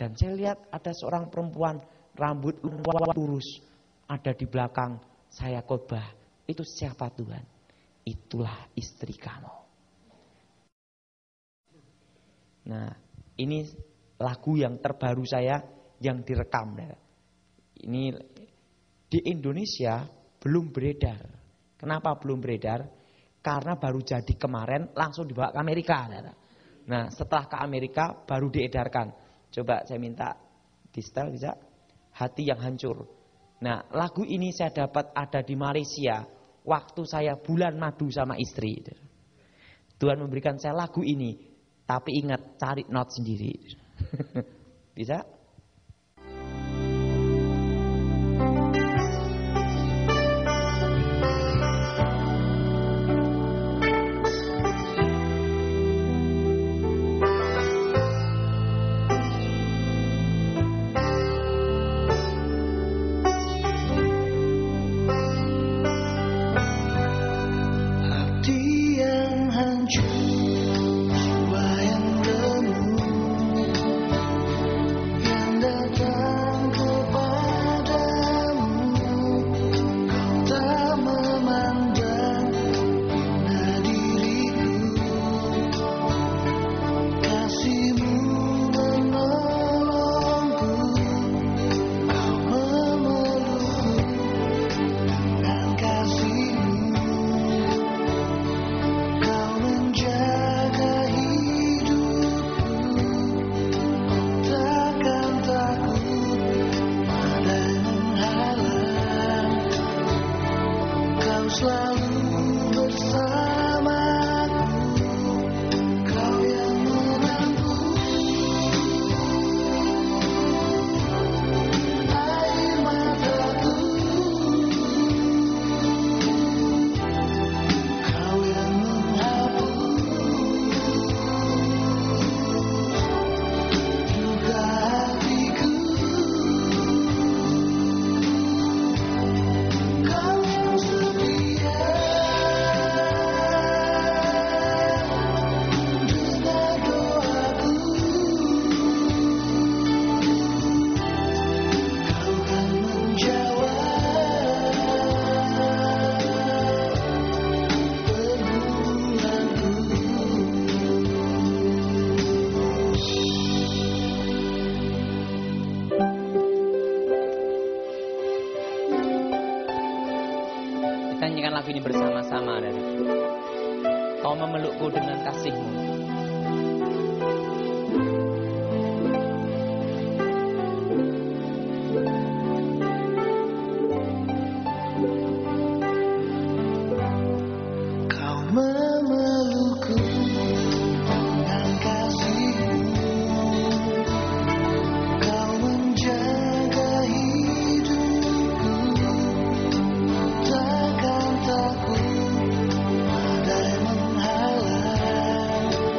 Dan saya lihat ada seorang perempuan rambut lurus ada di belakang saya khotbah. Itu siapa Tuhan? Itulah istri kamu. Nah, ini lagu yang terbaru saya yang direkam. Ini di Indonesia belum beredar. Kenapa belum beredar? Karena baru jadi kemarin langsung dibawa ke Amerika. Nah, setelah ke Amerika baru diedarkan. Coba saya minta di setel bisa? Hati yang hancur. Nah, lagu ini saya dapat ada di Malaysia waktu saya bulan madu sama istri. Tuhan memberikan saya lagu ini, tapi ingat cari not sendiri. Bisa? Nyanyikan lagu ini bersama-sama. Kau memelukku dengan kasih-Mu. Kau memelukku dengan kasih-Mu. Kau menjaga hidupku. Takkan takut ada yang menghalang.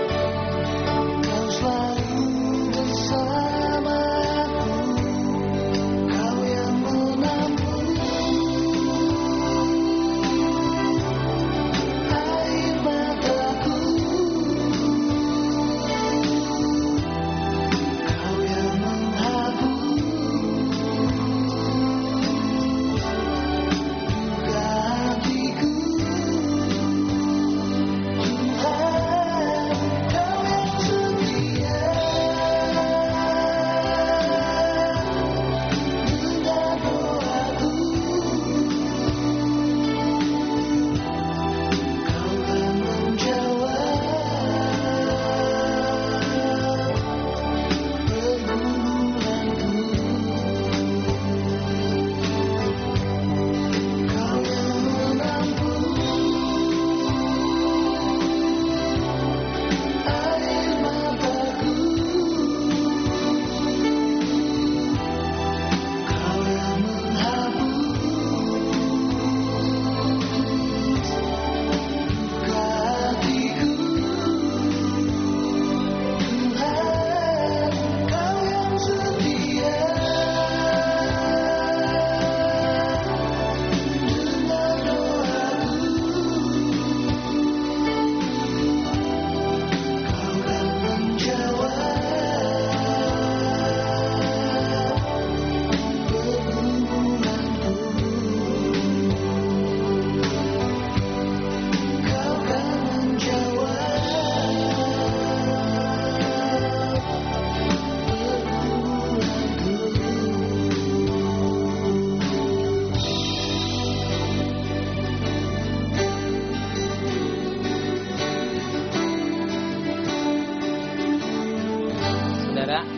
Saudara,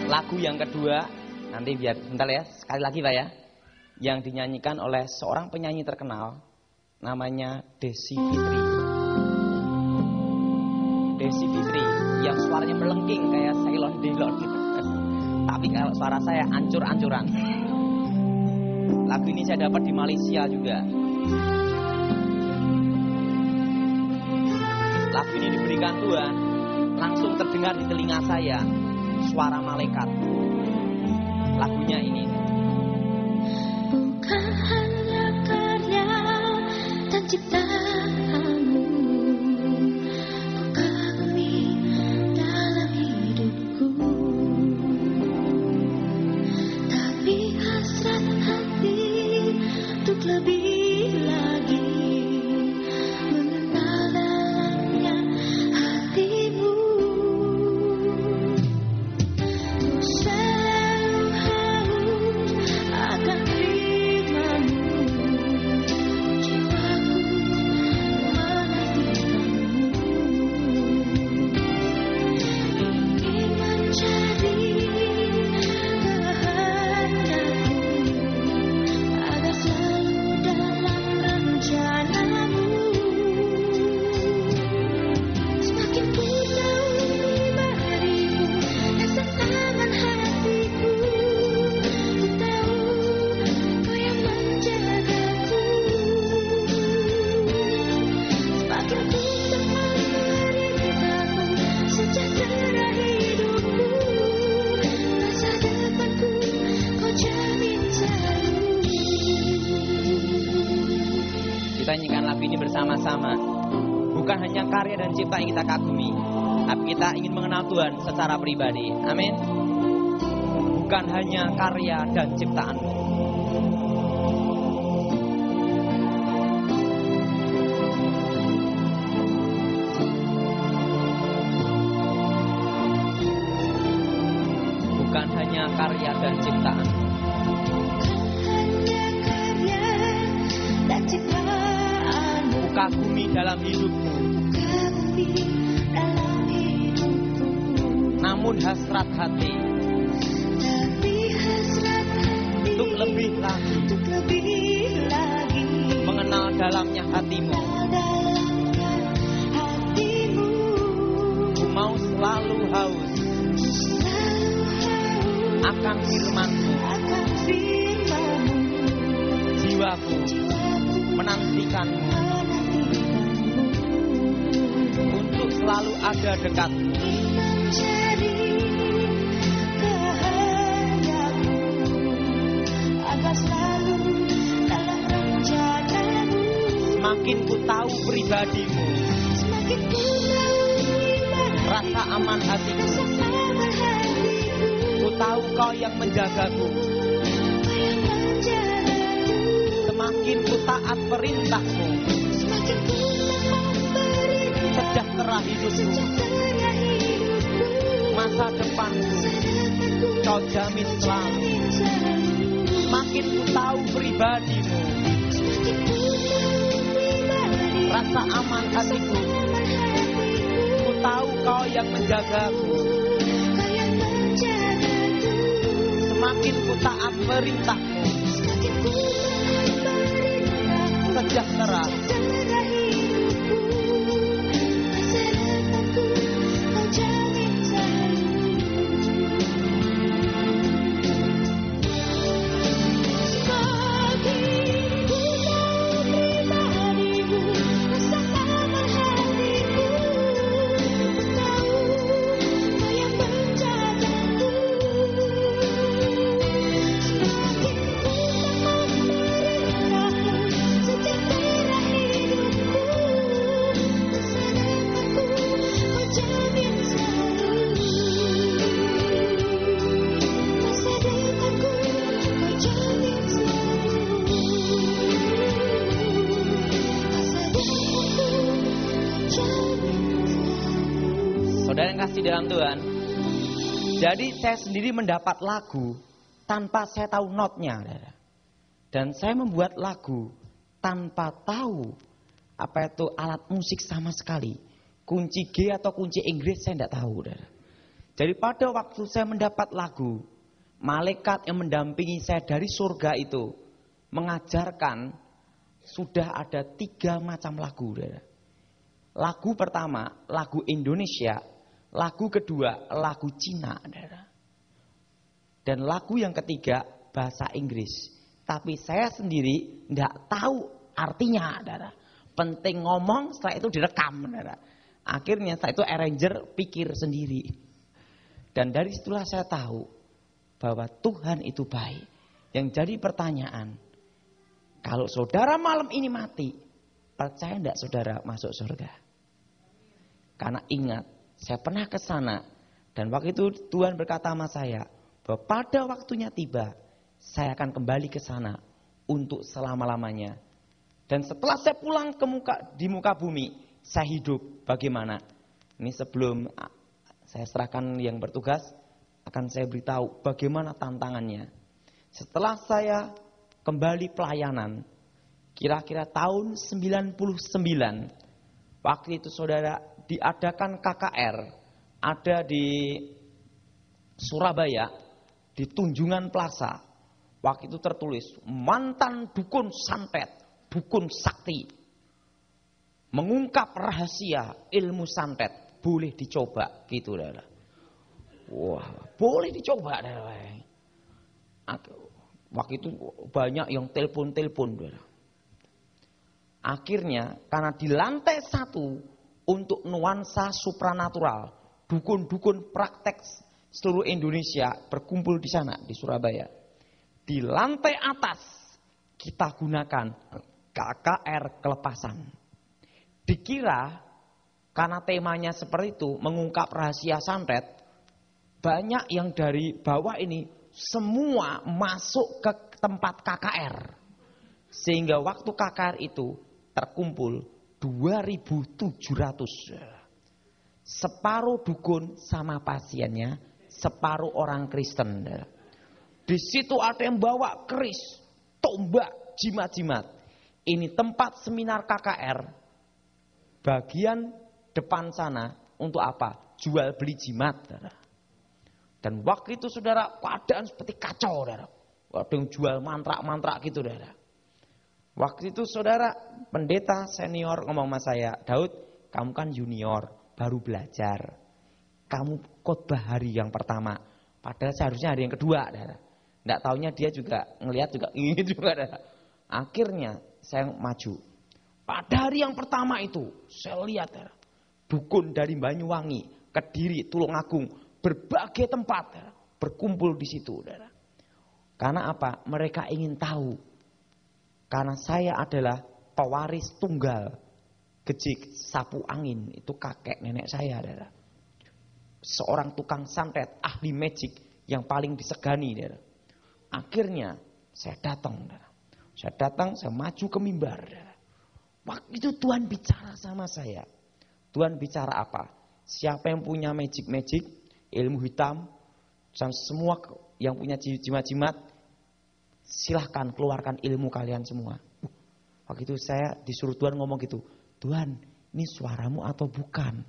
lagu yang kedua, nanti biar sebentar ya, sekali lagi Pak ya, yang dinyanyikan oleh seorang penyanyi terkenal, namanya Desi Fitri. Desi Fitri, yang suaranya melengking kayak Ceylon Delon gitu. Tapi kalau suara saya ancur-ancuran. Lagu ini saya dapat di Malaysia juga. Lagu ini diberikan Tuhan, langsung terdengar di telinga saya suara malaikat. Lagunya ini. Bukan hanya karya dan ciptaanmu, kami dalam hidupku, tapi hasrat hati untuk lebih lagi mengenal dalamnya hatimu. Kita nyanyikan lagu ini bersama-sama. Bukan hanya karya dan cipta yang kita kagumi, tapi kita ingin mengenal Tuhan secara pribadi. Amin. Bukan hanya karya dan ciptaan. Bukan hanya karya dan ciptaan. Kagumi dalam hidupmu, namun hasrat hati untuk lebih lagi mengenal dalamnya hatimu. Ku mau selalu haus akan firman-Mu. Jiwaku menantikan-Mu untuk selalu ada dekat-Mu. Semakin ku tahu pribadi-Mu, rasa aman hatiku. Ku tahu Kau yang menjagaku. Semakin ku taat perintah-Mu, sejahtera hidupku. Masa depanku Kau jamin selalu. Semakin ku tahu pribadi-Mu, rasa aman hatiku. Ku tahu Kau yang menjagaku. Semakin ku taat perintah-Mu, sejahtera. Saudara yang kasih dalam Tuhan, jadi saya sendiri mendapat lagu tanpa saya tahu notnya. Dan saya membuat lagu tanpa tahu apa itu alat musik sama sekali. Kunci G atau kunci Inggris saya tidak tahu. Jadi pada waktu saya mendapat lagu, malaikat yang mendampingi saya dari surga itu mengajarkan sudah ada 3 macam lagu. Lagu pertama, lagu Indonesia. Lagu kedua, lagu Cina. Dan lagu yang ketiga, bahasa Inggris. Tapi saya sendiri tidak tahu artinya. Penting ngomong, setelah itu direkam. Akhirnya setelah itu arranger pikir sendiri. Dan dari situlah saya tahu bahwa Tuhan itu baik. Yang jadi pertanyaan, kalau saudara malam ini mati, percaya tidak saudara masuk surga? Karena ingat, saya pernah ke sana dan waktu itu Tuhan berkata sama saya bahwa pada waktunya tiba, saya akan kembali ke sana untuk selama-lamanya. Dan setelah saya pulang di muka bumi, saya hidup bagaimana? Ini sebelum saya serahkan yang bertugas, akan saya beritahu bagaimana tantangannya. Setelah saya kembali pelayanan, kira-kira tahun 99, waktu itu saudara diadakan KKR, ada di Surabaya, di Tunjungan Plaza. Waktu itu tertulis, mantan dukun santet, dukun sakti, mengungkap rahasia ilmu santet, boleh dicoba, gitu saudara. Wah, boleh dicoba. Waktu itu banyak yang telepon. Akhirnya karena di lantai 1 untuk nuansa supranatural, dukun-dukun praktek seluruh Indonesia berkumpul di sana, di Surabaya. Di lantai atas kita gunakan KKR kelepasan. Dikira karena temanya seperti itu, mengungkap rahasia santet, banyak yang dari bawah ini semua masuk ke tempat KKR. Sehingga waktu KKR itu terkumpul 2.700. Separuh dukun sama pasiennya, separuh orang Kristen. Di situ ada yang bawa keris, tombak, jimat-jimat. Ini tempat seminar KKR. Bagian depan sana untuk apa? Jual beli jimat. Dan waktu itu saudara, keadaan seperti kacau. Ada yang jual mantra-mantra gitu. Waktu itu saudara, pendeta senior ngomong sama saya, Daud, kamu kan junior, baru belajar. Kamu khotbah hari yang pertama, padahal seharusnya hari yang kedua. Nggak taunya dia juga ngelihat juga ini juga. Akhirnya saya maju. Pada hari yang pertama itu, saya lihat dukun dari Banyuwangi, Kediri, Tulungagung, berbagai tempat berkumpul di situ. Karena apa? Mereka ingin tahu. Karena saya adalah pewaris tunggal Gejik Sapu Angin, itu kakek nenek saya. Seorang tukang santet, ahli magic yang paling disegani. Akhirnya saya datang. Saya maju ke mimbar. Waktu itu Tuhan bicara sama saya. Tuhan bicara apa? Siapa yang punya magic, ilmu hitam, dan semua yang punya jimat-jimat, silahkan keluarkan ilmu kalian semua. Waktu itu saya disuruh Tuhan ngomong gitu. Tuhan, ini suaramu atau bukan?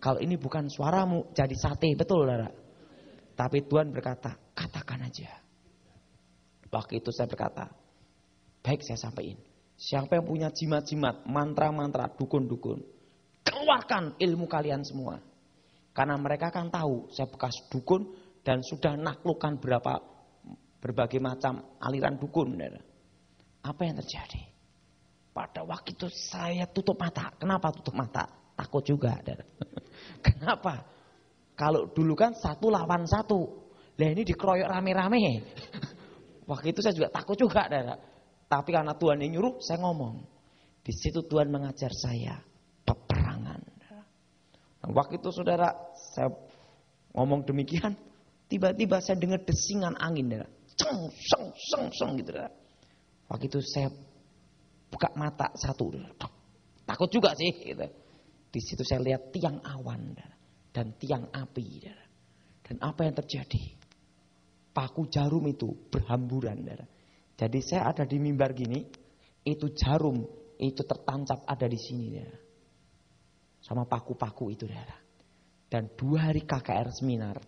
Kalau ini bukan suaramu, jadi sate, betul saudara. Tapi Tuhan berkata, katakan aja. Waktu itu saya berkata, baik saya sampaikan. Siapa yang punya jimat-jimat, mantra-mantra, dukun-dukun, keluarkan ilmu kalian semua. Karena mereka kan tahu saya bekas dukun dan sudah naklukkan berbagai macam aliran dukun. Apa yang terjadi? Pada waktu itu saya tutup mata. Kenapa tutup mata? Takut juga. Kenapa? Kalau dulu kan 1 lawan 1. Lah ini dikeroyok rame-rame. Waktu itu saya juga takut juga. Tapi karena Tuhan yang nyuruh, saya ngomong. Di situ Tuhan mengajar saya peperangan. Waktu itu saudara, saya ngomong demikian, tiba-tiba saya dengar desingan angin. Seng gitu. Waktu itu saya buka mata 1. Takut juga sih. Gitu. Di situ saya lihat tiang awan dan tiang api. Dan apa yang terjadi? Paku jarum itu berhamburan. Jadi saya ada di mimbar gini, itu jarum itu tertancap ada di sini. Sama paku-paku itu. Dan 2 hari KKR seminar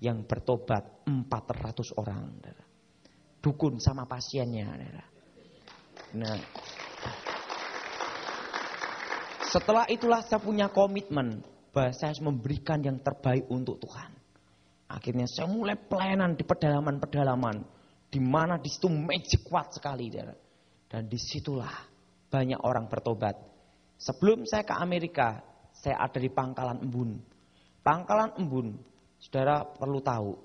yang bertobat 400 orang. Dukun sama pasiennya. Nah, setelah itulah saya punya komitmen bahwa saya harus memberikan yang terbaik untuk Tuhan. Akhirnya saya mulai pelayanan di pedalaman-pedalaman, di mana di situ magic kuat sekali. Dan disitulah banyak orang bertobat. Sebelum saya ke Amerika, saya ada di Pangkalan Embun. Pangkalan Embun, saudara perlu tahu,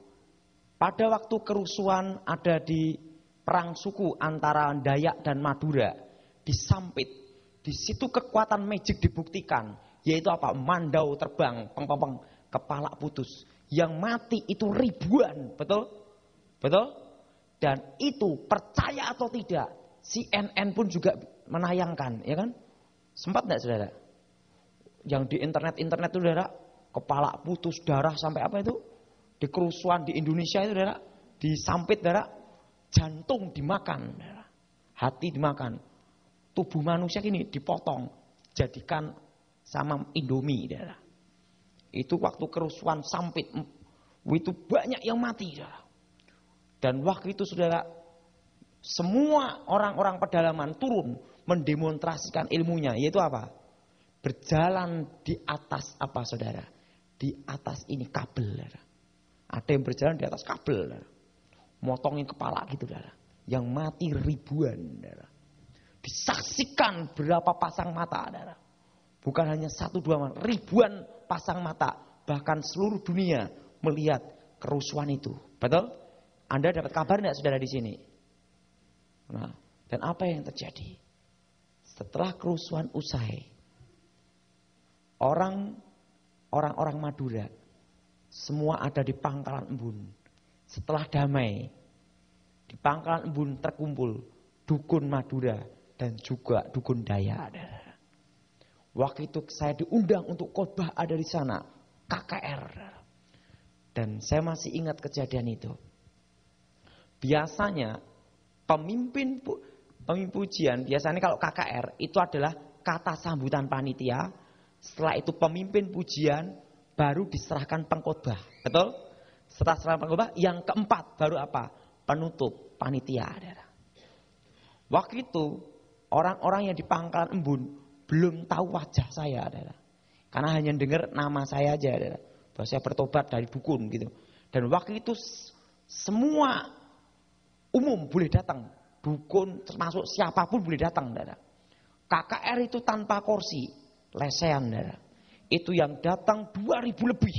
pada waktu kerusuhan ada di perang suku antara Dayak dan Madura, di Sampit, di situ kekuatan magic dibuktikan, yaitu apa? Mandau terbang, peng, kepala putus. Yang mati itu ribuan, betul? Betul? Dan itu percaya atau tidak, CNN pun juga menayangkan, ya kan? Sempat enggak saudara? Yang di internet itu saudara, kepala putus, darah sampai apa itu? Di kerusuhan di Indonesia itu saudara, di Sampit saudara, jantung dimakan, saudara. Hati dimakan. Tubuh manusia ini dipotong, jadikan sama Indomie, saudara. Itu waktu kerusuhan Sampit, itu banyak yang mati, saudara. Dan waktu itu saudara, semua orang-orang pedalaman turun mendemonstrasikan ilmunya, yaitu apa? Berjalan di atas apa saudara? Di atas ini kabel. Saudara. Ada yang berjalan di atas kabel. Saudara. Motongin kepala gitu saudara. Yang mati ribuan. Saudara. Disaksikan berapa pasang mata saudara. Bukan hanya 1-2 mata, ribuan pasang mata. Bahkan seluruh dunia melihat kerusuhan itu. Betul? Anda dapat kabar enggak saudara di sini? Nah, dan apa yang terjadi? Setelah kerusuhan usai, orang-orang Madura semua ada di Pangkalan Embun. Setelah damai, di Pangkalan Embun terkumpul dukun Madura dan juga dukun Dayak. Waktu itu saya diundang untuk khotbah ada di sana, KKR. Dan saya masih ingat kejadian itu. Biasanya pemimpin pujian, biasanya kalau KKR itu adalah kata sambutan panitia. Setelah itu pemimpin pujian baru diserahkan pengkhotbah. Betul? Setelah serahkan pengkhotbah, yang keempat baru apa? Penutup panitia. Waktu itu orang-orang yang di Pangkalan Embun belum tahu wajah saya. Karena hanya dengar nama saya aja. Bahwa saya bertobat dari dukun gitu. Dan waktu itu semua umum boleh datang. Dukun termasuk siapapun boleh datang. KKR itu tanpa kursi. Lesehan. Itu yang datang 2.000 lebih.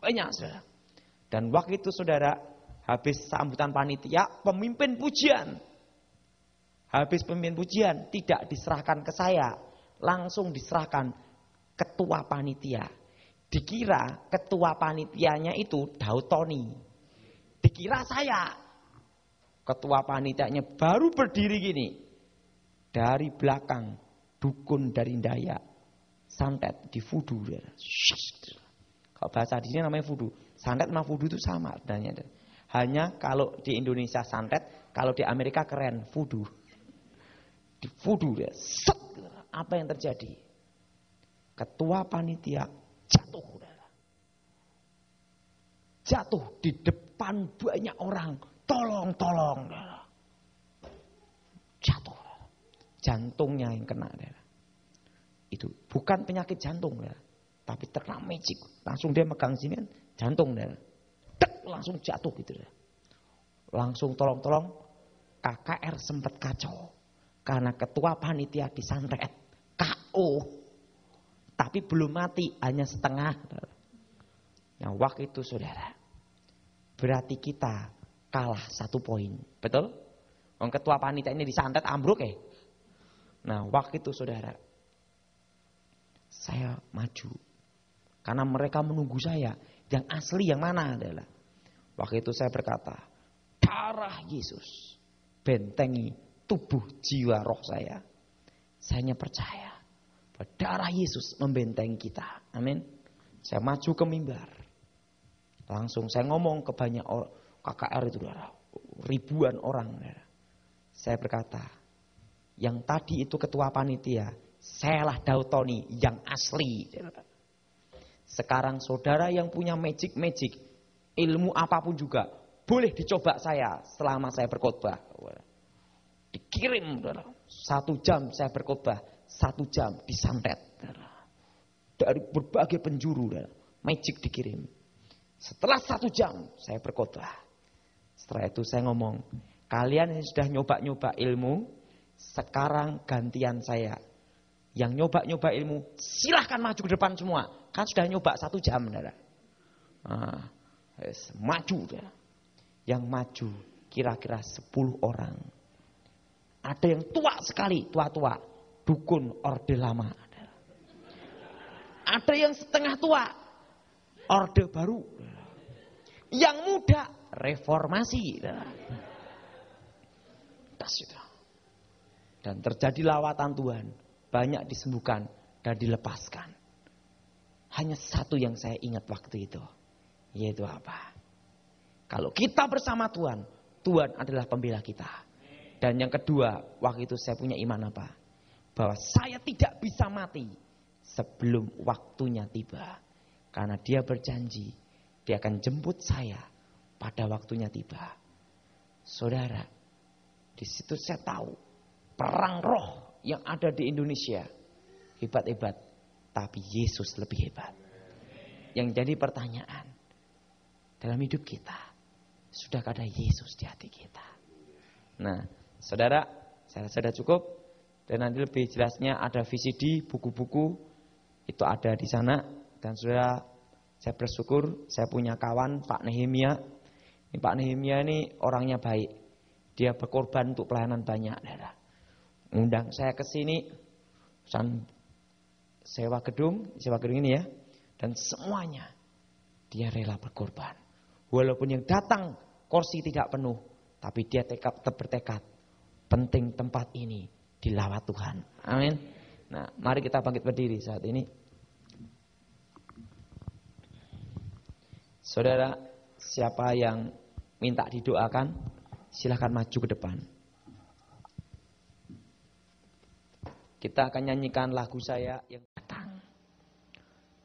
Banyak saudara. Dan waktu itu saudara, habis sambutan panitia, pemimpin pujian. Habis pemimpin pujian tidak diserahkan ke saya. Langsung diserahkan ketua panitia. Dikira ketua panitianya itu Daud Tony. Dikira saya. Ketua panitianya baru berdiri gini. Dari belakang dukun dari Dayak. Santet di voodoo. Kalau bahasa di sini namanya voodoo. Santet sama voodoo itu sama adanya. Hanya kalau di Indonesia santet, kalau di Amerika keren voodoo. Di voodoo dia. Set. Apa yang terjadi? Ketua panitia jatuh. Jatuh di depan banyak orang. Tolong. Jatuh. Jantungnya yang kena. Itu bukan penyakit jantung. Tapi terkena magic. Langsung dia megang sini kan jantung. Dek, langsung jatuh gitu. Langsung tolong. KKR sempat kacau. Karena ketua panitia disantet. KO. Tapi belum mati, hanya setengah. Nah waktu itu saudara, berarti kita kalah 1 poin. Betul? Orang ketua panitia ini disantet ambruk ya. Nah waktu itu saudara, saya maju. Karena mereka menunggu saya. Yang asli yang mana adalah. Waktu itu saya berkata, darah Yesus bentengi tubuh jiwa roh saya. Saya hanya percaya. Darah Yesus membentengi kita. Amin. Saya maju ke mimbar. Langsung saya ngomong ke banyak orang. KKR itu ribuan orang. Saya berkata. Yang tadi itu ketua panitia. Sayalah Daud Tony yang asli. Sekarang saudara yang punya magic, ilmu apapun juga, boleh dicoba saya selama saya berkhotbah. Dikirim, 1 jam saya berkhotbah, 1 jam disantet. Dari berbagai penjuru, magic dikirim. Setelah 1 jam saya berkhotbah. Setelah itu saya ngomong, kalian yang sudah nyoba-nyoba ilmu, sekarang gantian saya. Yang nyoba-nyoba ilmu, silahkan maju ke depan semua. Kan sudah nyoba 1 jam. Maju. Yang maju kira-kira 10 orang. Ada yang tua sekali, tua-tua. Dukun Orde Lama. Ada yang setengah tua, Orde Baru. Yang muda, Reformasi. Dan terjadi lawatan Tuhan. Banyak disembuhkan dan dilepaskan. Hanya satu yang saya ingat waktu itu. Yaitu apa? Kalau kita bersama Tuhan, Tuhan adalah pembela kita. Dan yang kedua, waktu itu saya punya iman apa? Bahwa saya tidak bisa mati sebelum waktunya tiba. Karena dia berjanji, dia akan jemput saya pada waktunya tiba. Saudara, di situ saya tahu perang roh yang ada di Indonesia hebat-hebat, tapi Yesus lebih hebat. Yang jadi pertanyaan dalam hidup kita, sudahkah ada Yesus di hati kita? Nah, saudara, saya rasa sudah cukup. Dan nanti lebih jelasnya ada VCD, buku-buku itu ada di sana. Dan saudara, saya bersyukur saya punya kawan Pak Nehemia. Ini Pak Nehemia ini orangnya baik. Dia berkorban untuk pelayanan banyak. Undang saya ke sini, sewa gedung ini ya. Dan semuanya dia rela berkorban. Walaupun yang datang kursi tidak penuh, tapi dia tetap bertekad. Penting tempat ini dilawat Tuhan. Amin. Nah, mari kita bangkit berdiri saat ini. Saudara, siapa yang minta didoakan, silahkan maju ke depan. Kita akan nyanyikan lagu saya yang datang.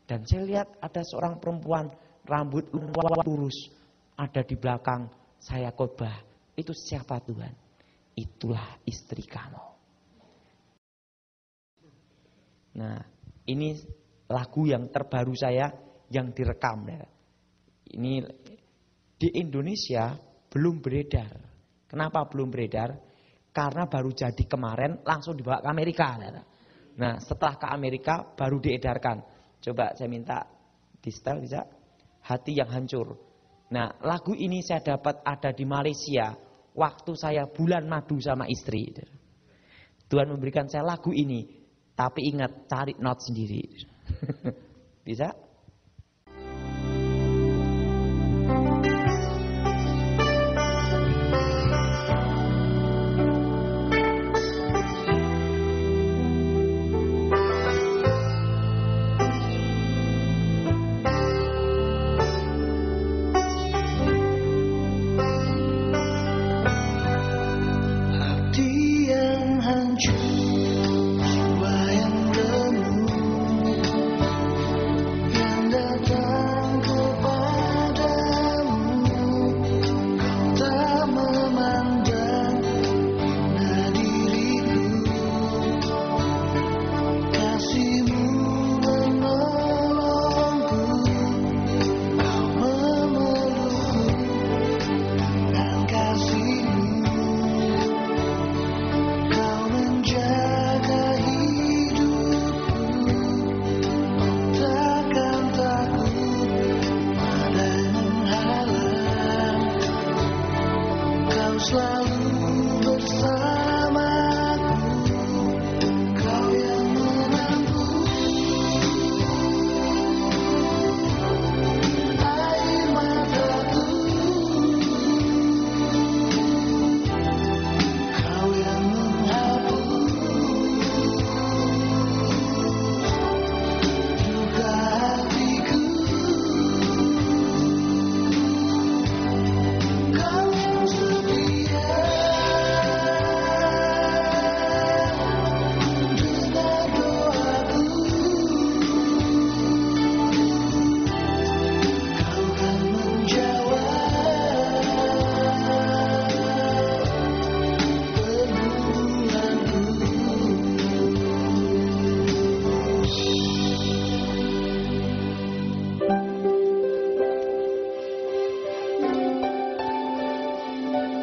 Dan saya lihat ada seorang perempuan rambut lurus ada di belakang saya khotbah. Itu siapa Tuhan? Itulah istri kamu. Nah, ini lagu yang terbaru saya yang direkam. Ini di Indonesia belum beredar. Kenapa belum beredar? Karena baru jadi kemarin langsung dibawa ke Amerika. Nah, setelah ke Amerika baru diedarkan. Coba saya minta di setel bisa. Hati yang hancur. Nah, lagu ini saya dapat ada di Malaysia waktu saya bulan madu sama istri. Tuhan memberikan saya lagu ini. Tapi ingat, cari not sendiri. Bisa? Kau yang setia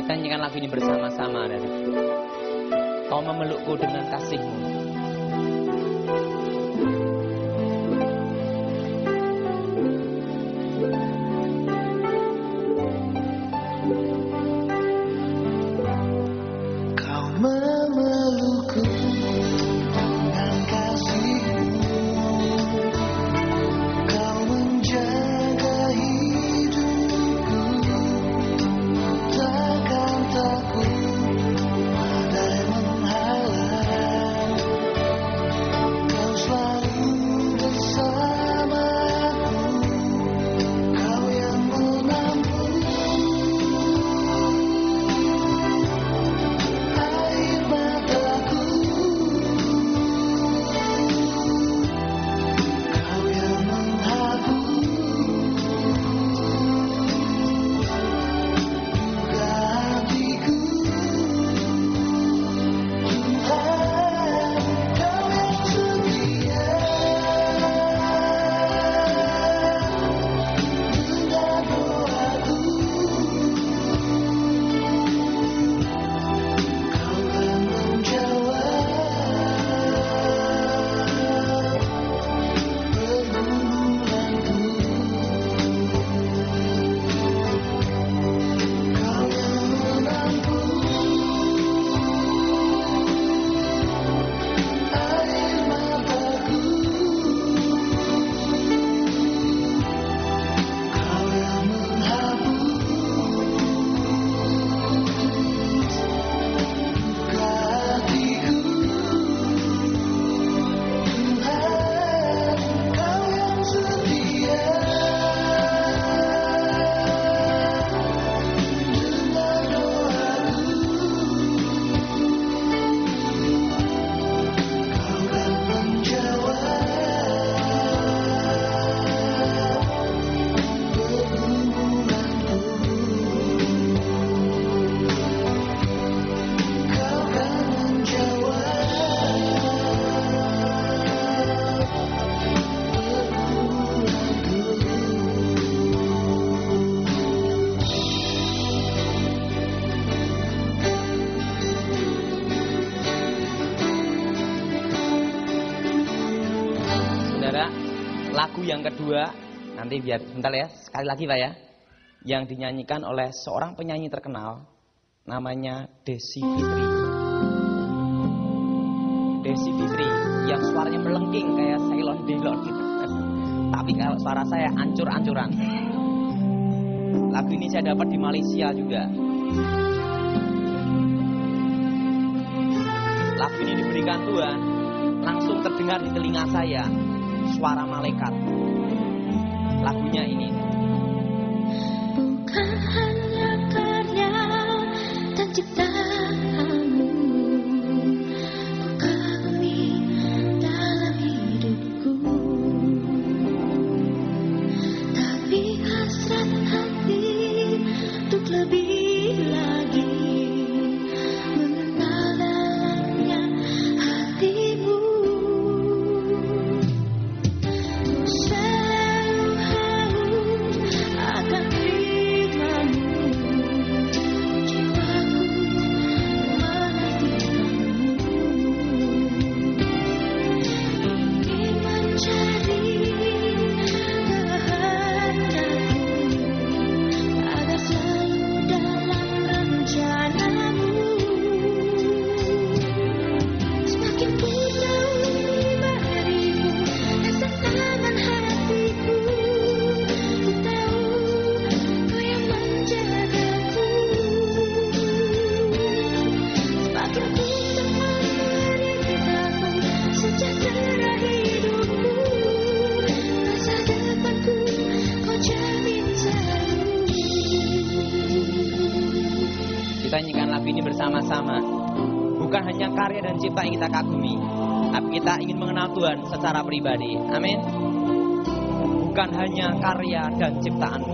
Kita nyanyikan lagu ini bersama-sama. Kau memelukku dengan kasih-Mu. Kau memelukku dengan kasih-Mu. Kau menjaga hidupku, takkan takut badai menghalang. Kau selalu bersamaku, Kau yang menampung air mataku, Kau yang menghapus duka hatiku. Tuhan, Kau yang setia, dengar doaku. Kau kan menjawab pergumulanku. Kau yang menampung air mataku, Kau yang menghapus duka hatiku. Tuhan, Kau yang setia, dengar doaku. Kau kan menjawab pergumulanku. Kau kan menjawab Saudara, lagu yang kedua, nanti biar sebentar ya, sekali lagi Pak ya, yang dinyanyikan oleh seorang penyanyi terkenal, namanya Desi Fitri. Desi Fitri, yang suaranya melengking kayak Ceylon Delon gitu. Tapi kalau suara saya ancur-ancuran. Lagu ini saya dapat di Malaysia juga. Lagu ini diberikan Tuhan, langsung terdengar di telinga saya suara malaikat. Lagunya ini. Bukan hanya karya dan ciptaanmu, Kau kagumi dalam hidupku. Tapi hasrat hati untuk lebih lagi mengenal dalamnya hati-Mu. Ku selalu haus akan firman-Mu, jiwaku menantikan-Mu. Ingin mencari kehendak-Mu agar selalu dalam rencana-Mu. Semakin ku jauh dari-Mu, rasa aman hatiku. Ku tahu Kau yang menjagaku. Semakin ku merindukan-Mu, sejahtera hidupku. Masa depanku Kau jamin selalu. Kita nyanyikan lagu ini bersama-sama. Bukan hanya karya dan cipta yang kita kagumi, tapi kita ingin mengenal Tuhan secara pribadi. Amin. Bukan hanya karya dan ciptaan.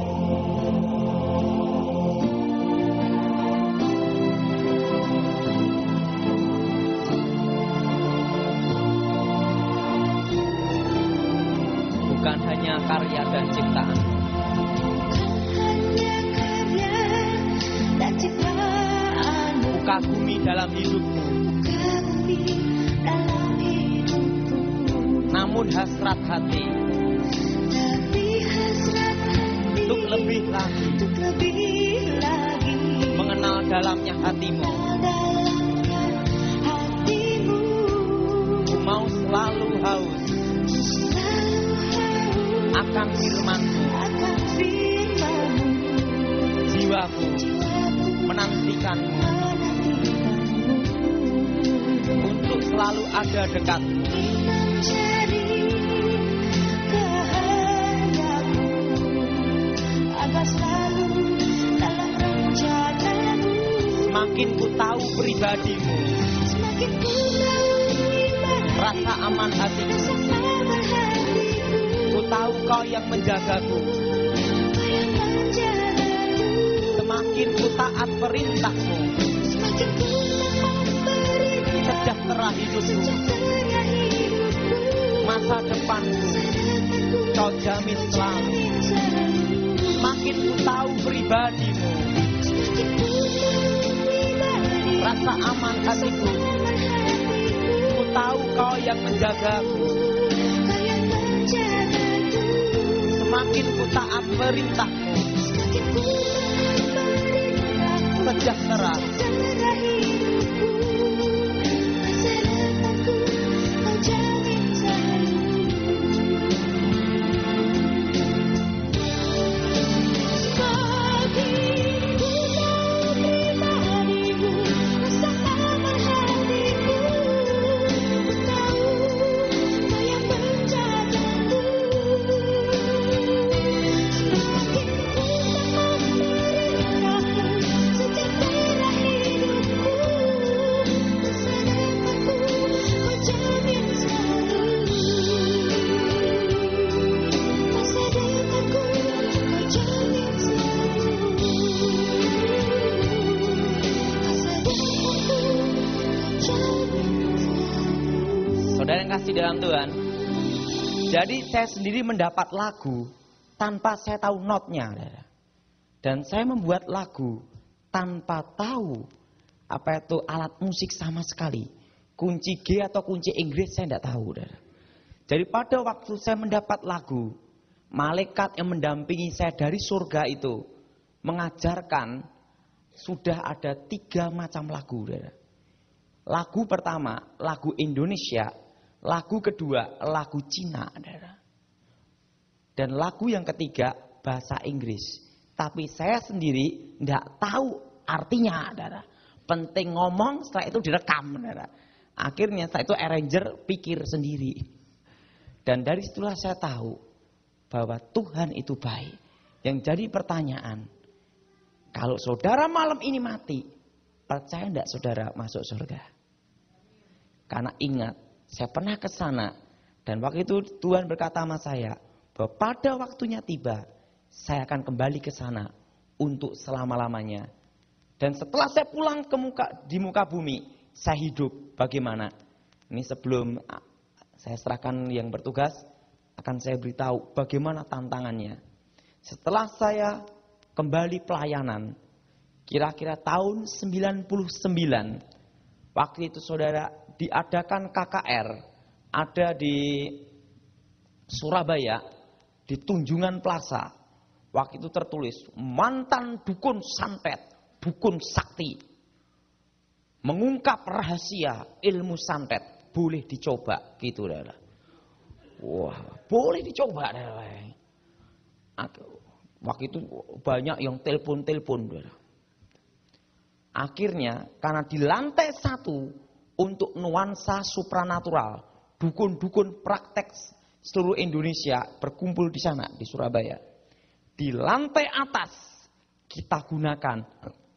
Bukan hanya karya dan ciptaan. Hanya karya dan ciptaan. bumi dalam hidupmu. Namun hasrat hati untuk lebih lagi mengenal dalamnya hatimu. Ku mau selalu haus akan firman-Mu. Jiwaku menantikan-Mu untuk selalu ada dekat-Mu. Semakin ku tahu pribadi-Mu, rasa aman hatiku. Ku tahu Kau yang menjagaku. Semakin ku taat perintah-Mu, sejahtera hidupku. Masa depanku Kau jamin selalu. Semakin ku tahu pribadi-Mu, rasa aman hatiku. Ku tahu Kau yang menjagaku. Semakin ku taat perintah-Mu, sejahtera. Saudara yang kasih dalam Tuhan, jadi saya sendiri mendapat lagu tanpa saya tahu notnya. Dan saya membuat lagu tanpa tahu apa itu alat musik sama sekali. Kunci G atau kunci Inggris saya tidak tahu. Jadi pada waktu saya mendapat lagu, malaikat yang mendampingi saya dari surga itu mengajarkan sudah ada 3 macam lagu. Lagu pertama, lagu Indonesia. Lagu kedua, lagu Cina. Dan lagu yang ketiga, bahasa Inggris. Tapi saya sendiri tidak tahu artinya. Penting ngomong, setelah itu direkam. Akhirnya setelah itu arranger pikir sendiri. Dan dari situlah saya tahu bahwa Tuhan itu baik. Yang jadi pertanyaan, kalau saudara malam ini mati, percaya tidak saudara masuk surga? Karena ingat, saya pernah ke sana dan waktu itu Tuhan berkata sama saya bahwa pada waktunya tiba saya akan kembali ke sana untuk selama-lamanya. Dan setelah saya pulang di muka bumi, saya hidup bagaimana? Ini sebelum saya serahkan yang bertugas, akan saya beritahu bagaimana tantangannya. Setelah saya kembali pelayanan, kira-kira tahun 99, waktu itu saudara diadakan KKR, ada di Surabaya, di Tunjungan Plaza. Waktu itu tertulis, mantan dukun santet, dukun sakti, mengungkap rahasia ilmu santet, boleh dicoba, gitu. Wah, boleh dicoba. Waktu itu banyak yang telepon. Akhirnya, karena di lantai 1, untuk nuansa supranatural, dukun-dukun praktek seluruh Indonesia berkumpul di sana, di Surabaya. Di lantai atas, kita gunakan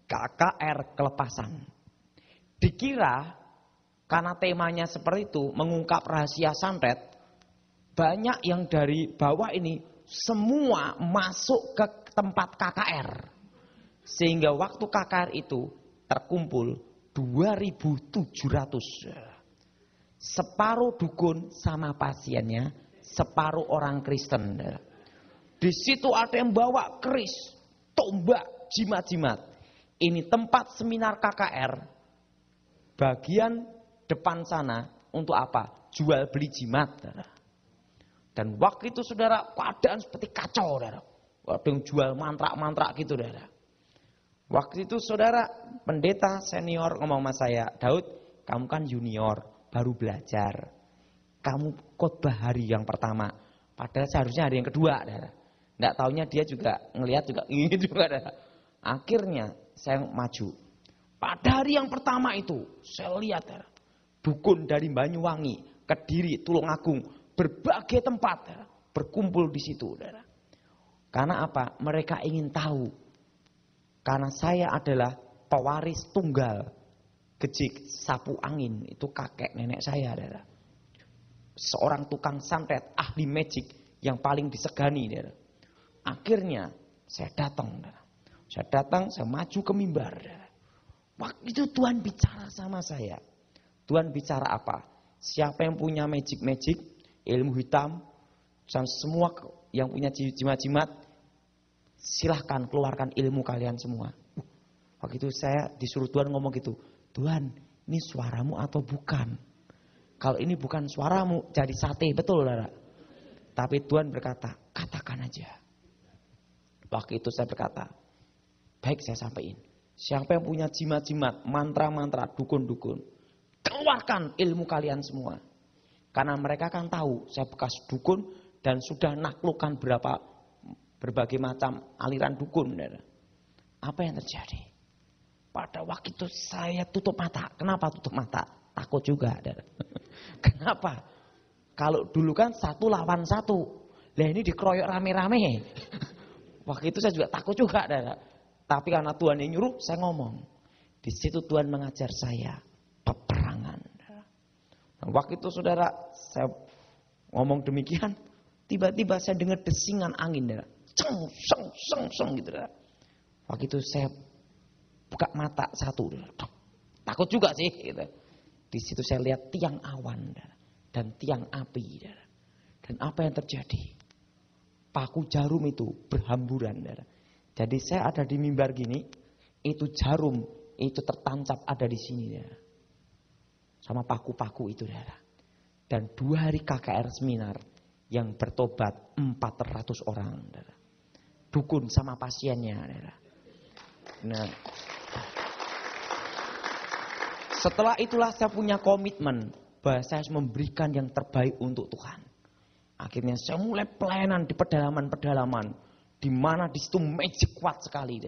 KKR kelepasan. Dikira, karena temanya seperti itu, mengungkap rahasia santet, banyak yang dari bawah ini, semua masuk ke tempat KKR. Sehingga waktu KKR itu terkumpul 2.700. Separuh dukun sama pasiennya, separuh orang Kristen. Di situ ada yang bawa keris, tombak, jimat-jimat. Ini tempat seminar KKR bagian depan sana untuk apa? Jual beli jimat. Dan waktu itu saudara keadaan seperti kacau saudara. Ada yang jual mantra-mantra gitu saudara. Waktu itu saudara pendeta senior ngomong sama saya, Daud kamu kan junior baru belajar. Kamu khotbah hari yang pertama. Padahal seharusnya hari yang kedua saudara. Nggak taunya dia juga ngelihat juga ini juga saudara. Akhirnya saya maju. Pada hari yang pertama itu saya lihat saudara. Dukun dari Banyuwangi, Kediri, Tulungagung, berbagai tempat saudara, berkumpul di situ saudara. Karena apa? Mereka ingin tahu. Karena saya adalah pewaris tunggal Gejik Sapu Angin. Itu kakek nenek saya saudara. Seorang tukang santet, ahli magic yang paling disegani saudara. Akhirnya saya datang saudara. Saya datang, saya maju ke mimbar saudara. Waktu itu Tuhan bicara sama saya. Tuhan bicara apa? Siapa yang punya magic-magic, ilmu hitam, dan semua yang punya jimat-jimat, silahkan keluarkan ilmu kalian semua. Waktu itu saya disuruh Tuhan ngomong gitu. Tuhan, ini suaramu atau bukan? Kalau ini bukan suaramu, jadi sate, betul saudara. Tapi Tuhan berkata, katakan aja. Waktu itu saya berkata, baik saya sampaikan. Siapa yang punya jimat-jimat, mantra-mantra, dukun-dukun, keluarkan ilmu kalian semua. Karena mereka kan tahu saya bekas dukun dan sudah naklukkan berbagai macam aliran dukun. Apa yang terjadi? Pada waktu itu saya tutup mata. Kenapa tutup mata? Takut juga. Kenapa? Kalau dulu kan 1 lawan 1. Lah ini dikeroyok rame-rame. Waktu itu saya juga takut juga. Tapi karena Tuhan yang nyuruh, saya ngomong. Di situ Tuhan mengajar saya peperangan. Nah, waktu itu saudara, saya ngomong demikian, tiba-tiba saya dengar desingan angin. Ceng, seng, seng, seng gitu. Waktu itu saya buka mata satu. Takut juga sih. Gitu. Di situ saya lihat tiang awan dan tiang api. Dan apa yang terjadi? Paku jarum itu berhamburan. Jadi saya ada di mimbar gini, itu jarum, itu tertancap ada di sini. Sama paku-paku itu. Dan 2 hari KKR seminar yang bertobat 400 orang. Dukun sama pasiennya. Nah, setelah itulah saya punya komitmen bahwa saya harus memberikan yang terbaik untuk Tuhan. Akhirnya saya mulai pelayanan di pedalaman-pedalaman. Di mana di situ magic kuat sekali.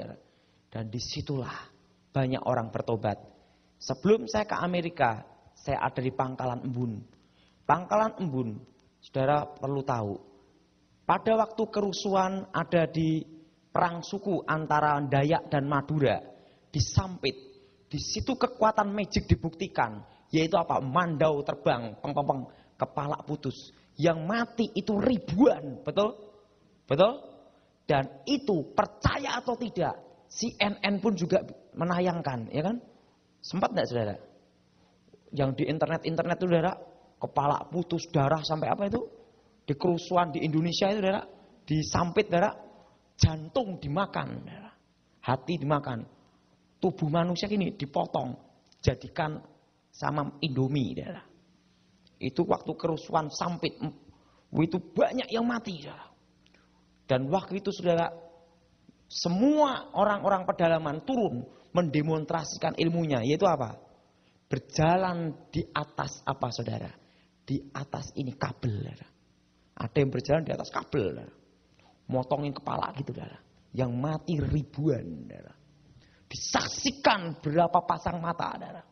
Dan disitulah banyak orang bertobat. Sebelum saya ke Amerika, saya ada di Pangkalan Embun. Pangkalan Embun, saudara perlu tahu. Pada waktu kerusuhan ada di perang suku antara Dayak dan Madura. Di Sampit. Di situ kekuatan magic dibuktikan. Yaitu apa? Mandau terbang, peng-peng, kepala putus. Yang mati itu ribuan, betul? Betul? Dan itu percaya atau tidak, CNN pun juga menayangkan, ya kan? Sempat enggak saudara? Yang di internet itu saudara, kepala putus, darah sampai apa itu? Di kerusuhan di Indonesia itu saudara, di Sampit saudara, jantung dimakan, saudara. Hati dimakan. Tubuh manusia ini dipotong, jadikan sama Indomie, saudara. Itu waktu kerusuhan Sampit, itu banyak yang mati, saudara. Dan waktu itu saudara, semua orang-orang pedalaman turun mendemonstrasikan ilmunya. Yaitu apa? Berjalan di atas apa saudara? Di atas ini kabel. Saudara. Ada yang berjalan di atas kabel. Saudara. Motongin kepala gitu saudara. Yang mati ribuan. Saudara. Disaksikan berapa pasang mata. Saudara.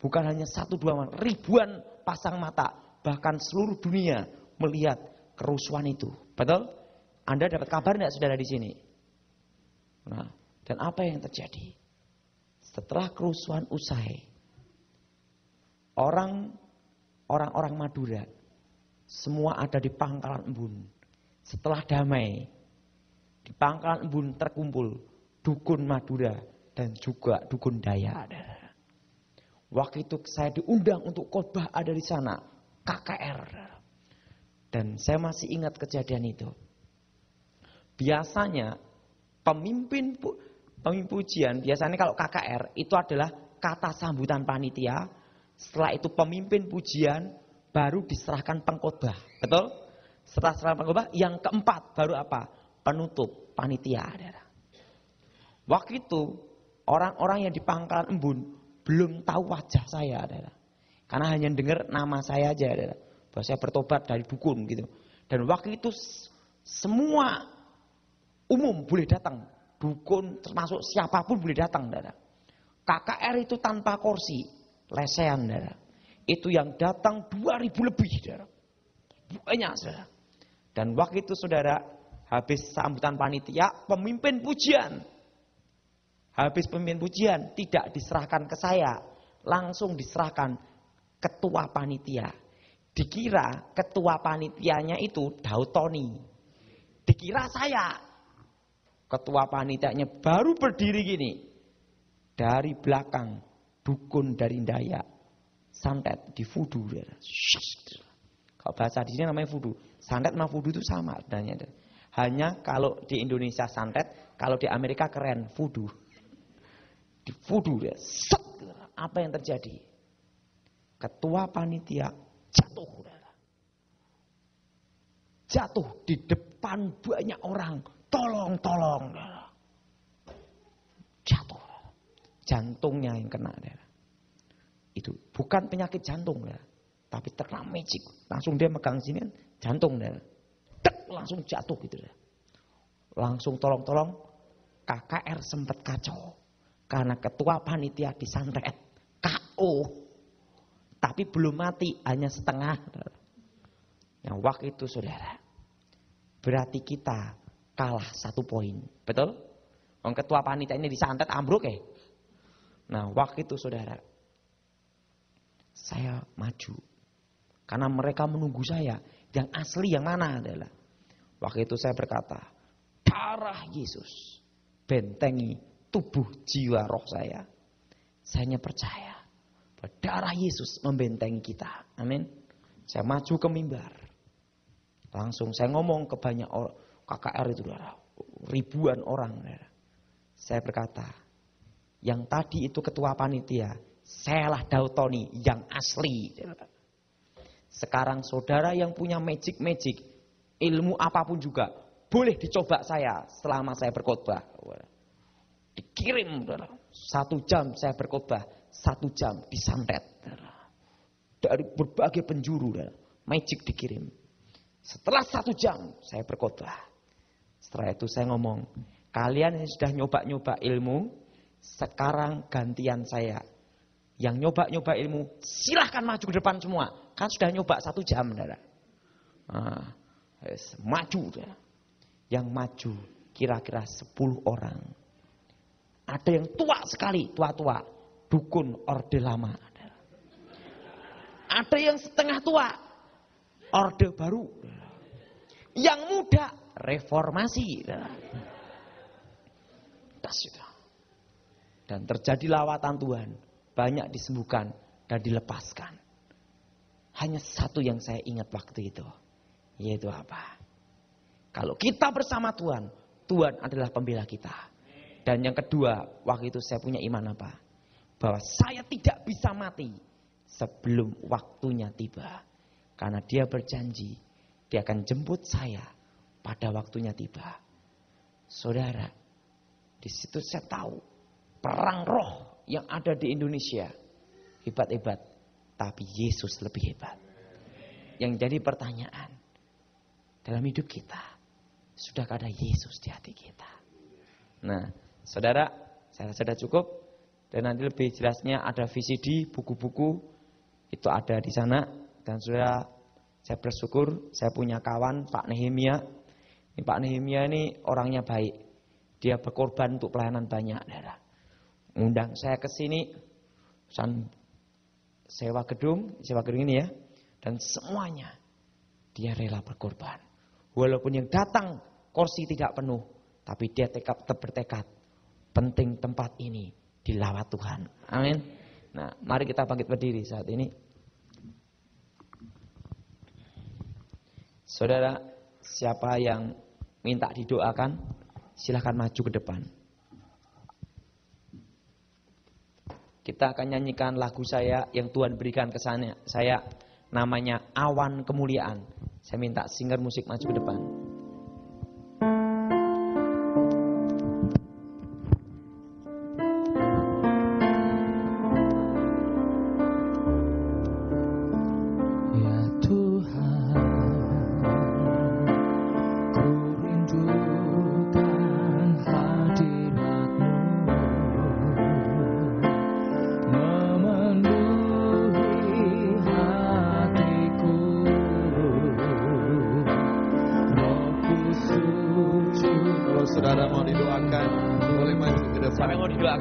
Bukan hanya 1-2 ribuan pasang mata. Bahkan seluruh dunia melihat kerusuhan itu. Betul? Anda dapat kabar enggak saudara di sini? Nah, dan apa yang terjadi? Setelah kerusuhan usai, orang-orang Madura semua ada di Pangkalan Embun. Setelah damai, di Pangkalan Embun terkumpul dukun Madura dan juga dukun Dayak. Waktu itu saya diundang untuk khotbah ada di sana, KKR. Dan saya masih ingat kejadian itu. Biasanya pemimpin pujian, biasanya kalau KKR itu adalah kata sambutan panitia, setelah itu pemimpin pujian, baru diserahkan pengkhotbah. Betul? Setelah serahkan pengkhotbah, yang keempat baru apa? Penutup panitia. Waktu itu orang-orang yang di Pangkalan Embun belum tahu wajah saya, karena hanya dengar nama saya aja, bahwa saya bertobat dari dukun gitu. Dan waktu itu semua umum boleh datang, dukun termasuk siapapun boleh datang. KKR itu tanpa kursi, lesehan. Itu yang datang 2.000 lebih. Banyak. Dan waktu itu saudara, habis sambutan panitia, pemimpin pujian. Habis pemimpin pujian tidak diserahkan ke saya, langsung diserahkan ketua panitia. Dikira ketua panitianya itu Daud Tony. Dikira saya. Ketua panitianya baru berdiri gini. Dari belakang dukun dari Dayak. Santet di voodoo. Kalau bahasa di sini namanya voodoo. Santet sama voodoo itu sama sebenarnya. Hanya kalau di Indonesia santet, kalau di Amerika keren voodoo. Di voodoo dia. Set. Apa yang terjadi? Ketua panitia jatuh. Jatuh di depan banyak orang. Tolong. Jatuh. Jantungnya yang kena. Itu bukan penyakit jantung. Tapi terkena magic. Langsung dia megang sini jantung. Dek, langsung jatuh gitu. Langsung tolong. KKR sempat kacau. Karena ketua panitia disantet. KO. Tapi belum mati, hanya setengah. Yang waktu itu saudara, berarti kita kalah 1 poin. Betul? Orang ketua panitia ini disantet ambruk ya. Nah waktu itu saudara, saya maju. Karena mereka menunggu saya. Yang asli yang mana adalah. Waktu itu saya berkata, darah Yesus bentengi tubuh jiwa roh saya. Saya hanya percaya. Darah Yesus membentengi kita. Amin. Saya maju ke mimbar. Langsung saya ngomong ke banyak orang. KKR itu ribuan orang. Saya berkata. Yang tadi itu ketua panitia. Sayalah Daud Tony yang asli. Sekarang saudara yang punya magic. Ilmu apapun juga. Boleh dicoba saya selama saya berkhotbah. Dikirim. 1 jam saya berkhotbah. 1 jam disantet. Dari berbagai penjuru. Magic dikirim. Setelah 1 jam saya berkhotbah. Setelah itu saya ngomong. Kalian yang sudah nyoba-nyoba ilmu. Sekarang gantian saya. Yang nyoba-nyoba ilmu. Silahkan maju ke depan semua. Kan sudah nyoba 1 jam. Maju. Yang maju kira-kira 10 orang. Ada yang tua sekali. Tua-tua. Dukun orde lama. Ada yang setengah tua. Orde baru. Yang muda. Reformasi. Dan terjadi lawatan Tuhan. Banyak disembuhkan dan dilepaskan. Hanya satu yang saya ingat waktu itu. Yaitu apa? Kalau kita bersama Tuhan. Tuhan adalah pembela kita. Dan yang kedua. Waktu itu saya punya iman apa? Bahwa saya tidak bisa mati sebelum waktunya tiba. Karena dia berjanji, dia akan jemput saya pada waktunya tiba. Saudara, di situ saya tahu perang roh yang ada di Indonesia hebat-hebat, tapi Yesus lebih hebat. Yang jadi pertanyaan, dalam hidup kita, sudahkah ada Yesus di hati kita? Nah, saudara, saya sudah cukup. Dan nanti lebih jelasnya ada VCD, buku-buku, itu ada di sana. Dan sudah saya bersyukur, saya punya kawan Pak Nehemia. Ini Pak Nehemia ini orangnya baik. Dia berkorban untuk pelayanan banyak. Undang saya ke sini, sewa gedung ini ya. Dan semuanya dia rela berkorban. Walaupun yang datang kursi tidak penuh, tapi dia tetap bertekad. Penting tempat ini dilawat Tuhan. Amin. Nah, mari kita bangkit berdiri saat ini. Saudara, siapa yang minta didoakan, silakan maju ke depan. Kita akan nyanyikan lagu saya yang Tuhan berikan ke saya, namanya Awan Kemuliaan. Saya minta singer musik maju ke depan.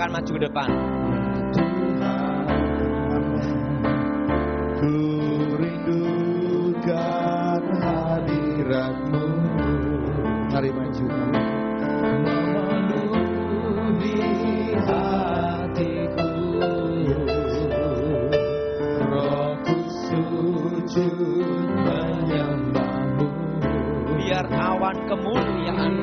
Maju ke depan. Ku rindukan hadirat-Mu. Mari maju. Memenuhi hatiku. Rohku sujud menyembah-Mu. Biar awan kemuliaan.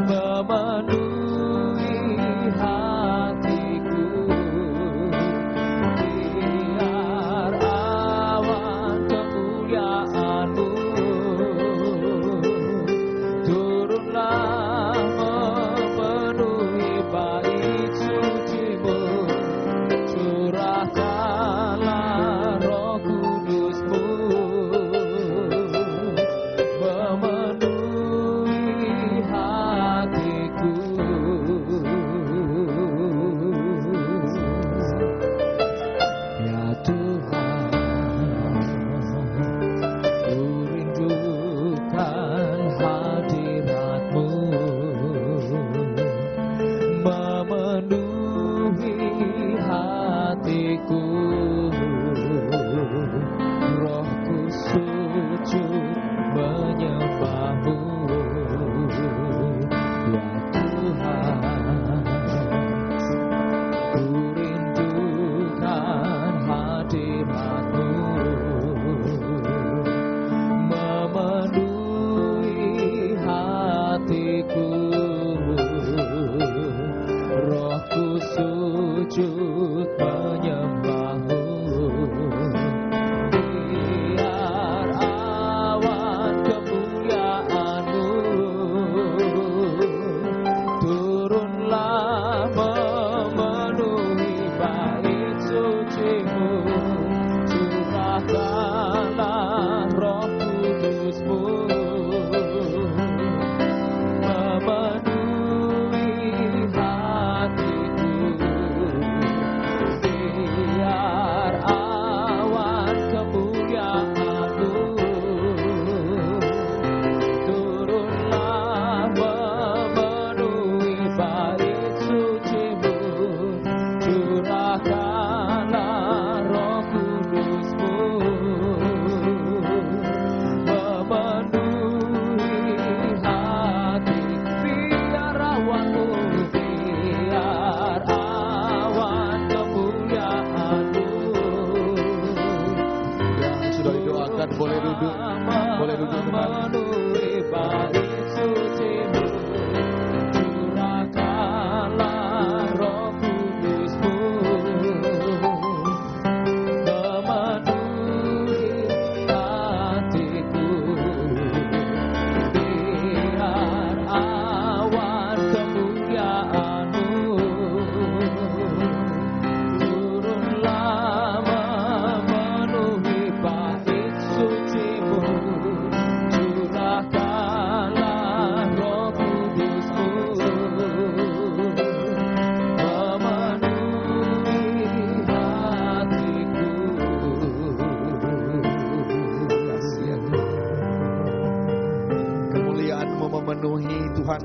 Memenuhi hatiku.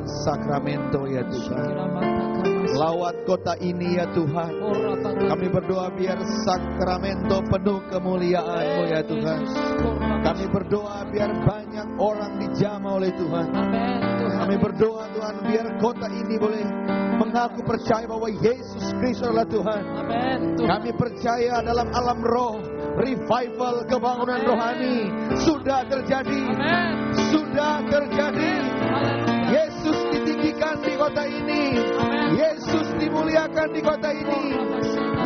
Sakramento ya Tuhan. Lawat kota ini ya Tuhan. Kami berdoa biar Sakramento penuh kemuliaan-Mu ya Tuhan. Kami berdoa biar banyak orang dijamah oleh Tuhan. Kami berdoa Tuhan biar kota ini boleh mengaku percaya bahwa Yesus Kristus adalah Tuhan. Kami percaya dalam alam roh, revival kebangunan rohani sudah terjadi. Sudah terjadi. Yesus ditinggikan di kota ini. Yesus dimuliakan di kota ini.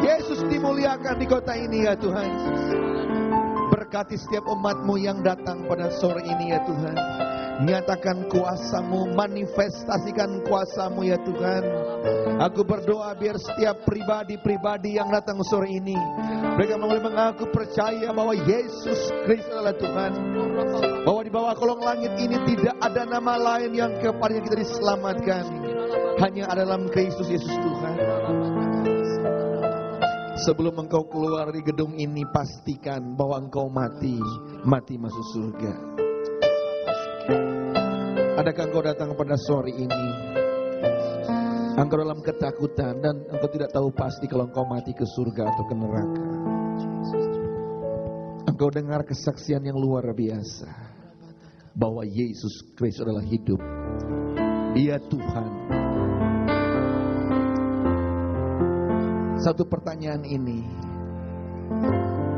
Yesus dimuliakan di kota ini ya Tuhan. Berkati setiap umat-Mu yang datang pada sore ini ya Tuhan. Nyatakan kuasa-Mu, manifestasikan kuasa-Mu ya Tuhan. Aku berdoa biar setiap pribadi-pribadi yang datang sore ini, mereka boleh mengaku percaya bahwa Yesus Kristus adalah Tuhan. Bahwa di bawah kolong langit ini tidak ada nama lain yang kepadanya kita diselamatkan. Hanya ada dalam Kristus Yesus Tuhan. Sebelum engkau keluar di gedung ini, pastikan bahwa engkau mati masuk surga. Adakah engkau datang pada sore ini? Engkau dalam ketakutan dan engkau tidak tahu pasti kalau engkau mati ke surga atau ke neraka. Engkau dengar kesaksian yang luar biasa bahwa Yesus Kristus adalah hidup. Dia Tuhan. Satu pertanyaan ini,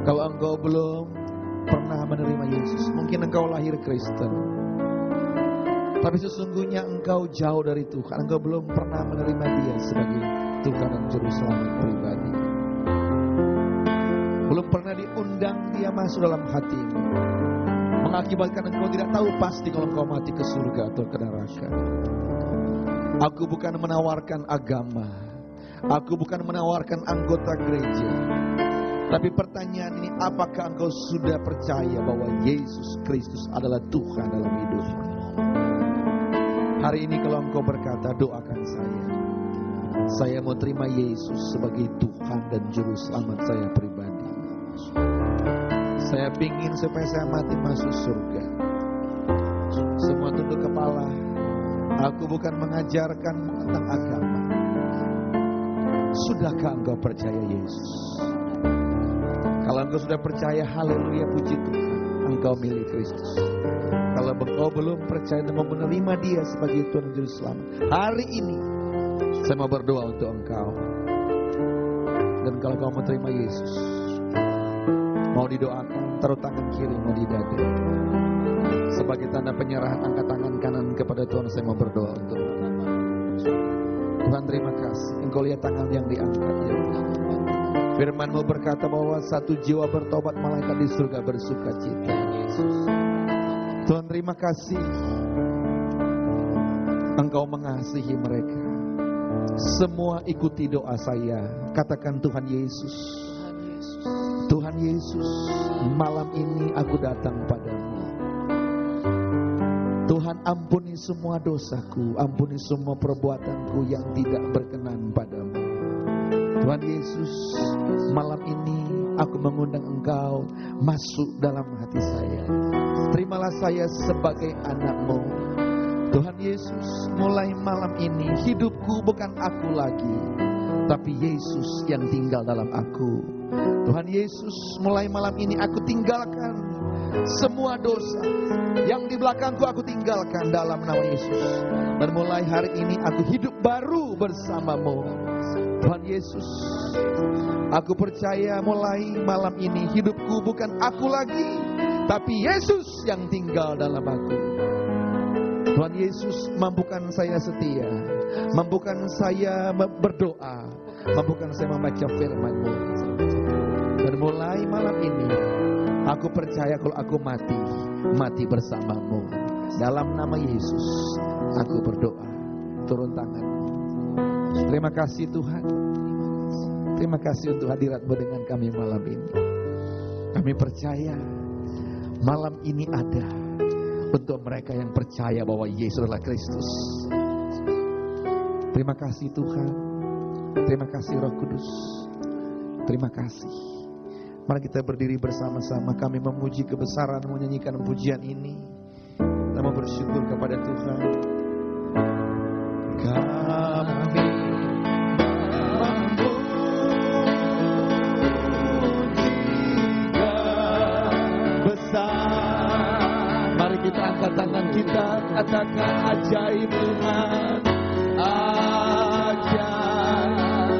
kalau engkau belum pernah menerima Yesus, mungkin engkau lahir Kristen, tapi sesungguhnya engkau jauh dari Tuhan. Engkau belum pernah menerima Dia sebagai Tuhan dan Juru Selamat pribadi. Belum pernah diundang Dia masuk dalam hatimu, mengakibatkan engkau tidak tahu pasti kalau engkau mati ke surga atau ke neraka. Aku bukan menawarkan agama, aku bukan menawarkan anggota gereja, tapi pertanyaan ini, apakah engkau sudah percaya bahwa Yesus Kristus adalah Tuhan dalam hidupmu? Hari ini kalau engkau berkata, doakan saya. Saya mau terima Yesus sebagai Tuhan dan Juru Selamat saya pribadi. Saya ingin supaya saya mati masuk surga. Semua tunduk kepala. Aku bukan mengajarkan tentang agama. Sudahkah engkau percaya Yesus? Kalau engkau sudah percaya, haleluya, puji Tuhan, engkau milik Kristus. Kalau engkau belum percaya dan mau menerima Dia sebagai Tuhan dan Juru Selamat, hari ini saya mau berdoa untuk engkau. Dan kalau kau mau terima Yesus, mau didoakan, taruh tangan kiri mau di dada. Sebagai tanda penyerahan, angkat tangan kanan kepada Tuhan. Saya mau berdoa untuk Tuhan. Terima kasih. Engkau lihat tangan yang diangkat ya. Firman-Mu berkata bahwa satu jiwa bertobat, malaikat di surga bersuka cita. Tuhan, terima kasih. Engkau mengasihi mereka. Semua ikuti doa saya. Katakan, Tuhan Yesus. Tuhan Yesus, malam ini aku datang padamu. Tuhan, ampuni semua dosaku, ampuni semua perbuatanku yang tidak berkenan padamu. Tuhan Yesus, malam ini aku mengundang Engkau masuk dalam hati saya. Terimalah saya sebagai anak-Mu. Tuhan Yesus, mulai malam ini hidupku bukan aku lagi, tapi Yesus yang tinggal dalam aku. Tuhan Yesus, mulai malam ini aku tinggalkan semua dosa yang di belakangku, aku tinggalkan dalam nama Yesus. Dan mulai hari ini aku hidup baru bersama-Mu. Tuhan Yesus, aku percaya mulai malam ini hidupku bukan aku lagi, tapi Yesus yang tinggal dalam aku. Tuhan Yesus, mampukan saya setia, mampukan saya berdoa, mampukan saya membaca firman-Mu. Dan mulai malam ini aku percaya kalau aku mati bersama-Mu. Dalam nama Yesus aku berdoa. Turun tangan. Terima kasih Tuhan. Terima kasih untuk hadirat-Mu dengan kami malam ini. Kami percaya malam ini ada untuk mereka yang percaya bahwa Yesus adalah Kristus. Terima kasih Tuhan. Terima kasih Roh Kudus. Terima kasih. Mari kita berdiri bersama-sama. Kami memuji kebesaran, menyanyikan pujian ini. Kita mau bersyukur kepada Tuhan. Kami memuji Dia besar. Mari kita angkat tangan kita, katakan ajaib Tuhan, ajaib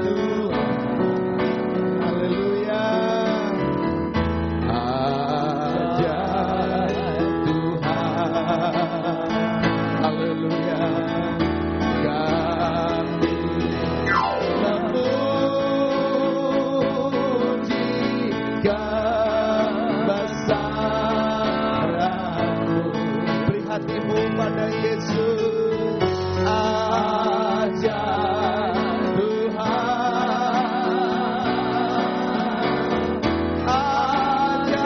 Tuhan. Haleluya. Ajaib Tuhan. Haleluya. Kami memuji kebesaran-Mu. Beri hatimu pada Yesus. Ajaib Tuhan. Ajaib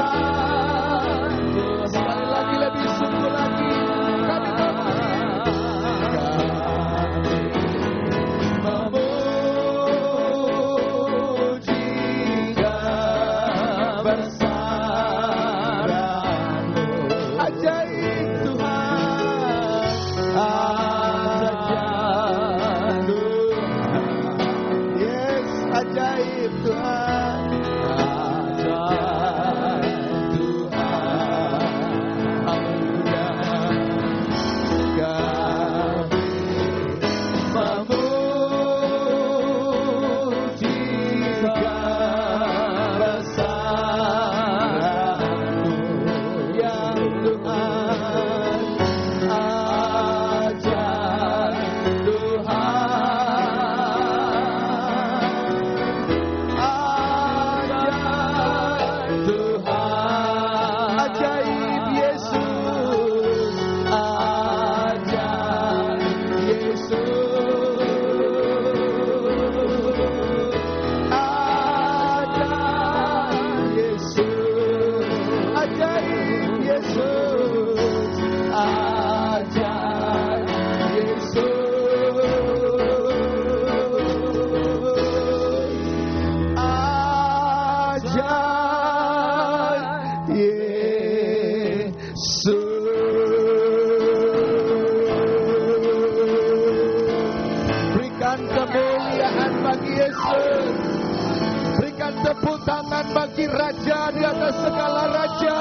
Tuhan. Sekali lagi, lebih sungguh lagi. Kami memuji kebesaran-Mu. Ajaib Tuhan. Ajaib Tuhan. Yes, ajaib Tuhan. Ajaib Tuhan. Haleluya. Kami memuji kebesaran-Mu, ya Tuhan. Ajaib Tuhan. Ajaib Tuhan. Ajaib Yesus. Ajaib Yesus. Ajaib Yesus. Ajaib Yesus. Ajaib Yesus. Ajaib Yesus. Berikan kemuliaan bagi Yesus. Berikan tepuk tangan bagi Raja di atas segala raja.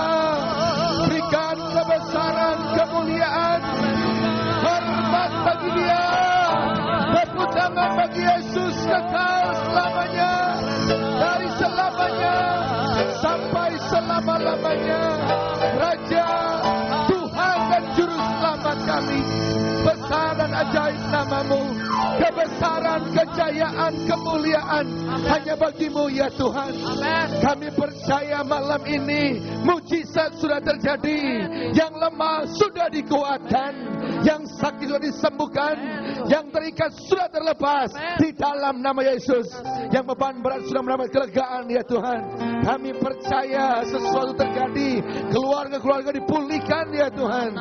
Berikan kebesaran, kemuliaan, hormat bagi Dia. Tepuk tangan bagi Yesus kekal selamanya. Dari selamanya sampai selama-lamanya. Raja, Tuhan dan Juru Selamat kami. Besar dan ajaib nama-Mu. Kebesaran, kejayaan, kemuliaan hanya bagi-Mu ya Tuhan. Kami percaya malam ini mujizat sudah terjadi. Yang lemah sudah dikuatkan. Yang sakit sudah disembuhkan. Yang terikat sudah terlepas di dalam nama Yesus. Yang beban berat sudah mendapat kelegaan ya Tuhan. Kami percaya sesuatu terjadi. Keluarga-keluarga dipulihkan ya Tuhan.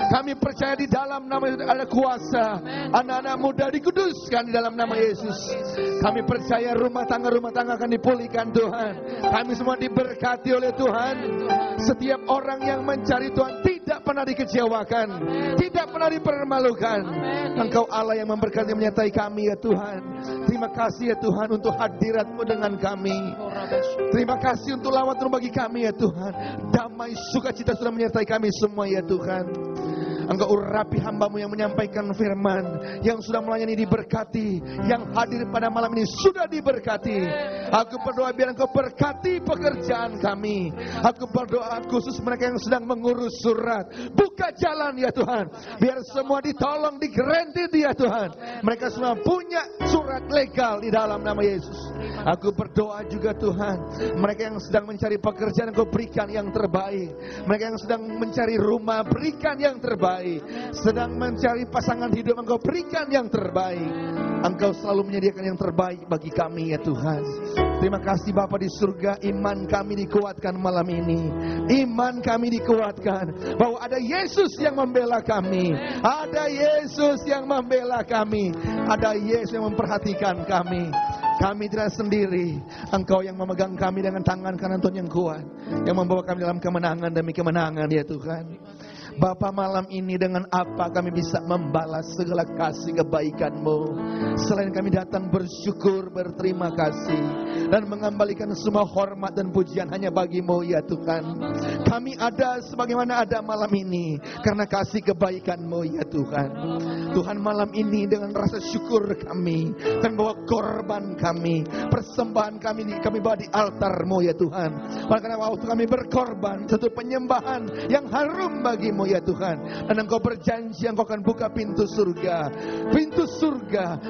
Kami percaya di dalam nama Yesus ada kuasa. Anak-anak muda dikuduskan di dalam nama Yesus. Kami percaya rumah tangga akan dipulihkan Tuhan. Kami semua diberkati oleh Tuhan. Setiap orang yang mencari Tuhan tidak pernah dikecewakan. Tidak pernah dipermalukan. Engkau Allah yang memberkati menyertai kami ya Tuhan. Terima kasih ya Tuhan untuk hadirat-Mu dengan kami. Terima kasih untuk lawat-Mu bagi kami ya Tuhan. Damai sukacita sudah menyertai kami semua ya Tuhan. Engkau urapi hamba-Mu yang menyampaikan firman, yang sudah melayani diberkati, yang hadir pada malam ini sudah diberkati. Aku berdoa biar Engkau berkati pekerjaan kami. Aku berdoa khusus mereka yang sedang mengurus surat. Buka jalan ya Tuhan. Biar semua ditolong, digranted ya Tuhan. Mereka semua punya surat legal di dalam nama Yesus. Aku berdoa juga Tuhan, mereka yang sedang mencari pekerjaan Engkau berikan yang terbaik. Mereka yang sedang mencari rumah berikan yang terbaik. Sedang mencari pasangan hidup Engkau berikan yang terbaik. Engkau selalu menyediakan yang terbaik bagi kami ya Tuhan. Terima kasih Bapa di surga. Iman kami dikuatkan malam ini. Iman kami dikuatkan bahwa ada Yesus yang membela kami. Ada Yesus yang membela kami. Ada Yesus yang memperhatikan kami. Kami tidak sendiri. Engkau yang memegang kami dengan tangan kanan Tuhan yang kuat, yang membawa kami dalam kemenangan demi kemenangan ya Tuhan. Bapa, malam ini dengan apa kami bisa membalas segala kasih kebaikan-Mu selain kami datang bersyukur, berterima kasih, dan mengembalikan semua hormat dan pujian hanya bagi-Mu ya Tuhan. Kami ada sebagaimana ada malam ini karena kasih kebaikan-Mu ya Tuhan. Tuhan, malam ini dengan rasa syukur kami bawa korban kami, persembahan kami bawa di altar-Mu ya Tuhan. Karena waktu kami berkorban, satu penyembahan yang harum bagi-Mu ya Tuhan. Dan Engkau berjanji Engkau akan buka pintu surga,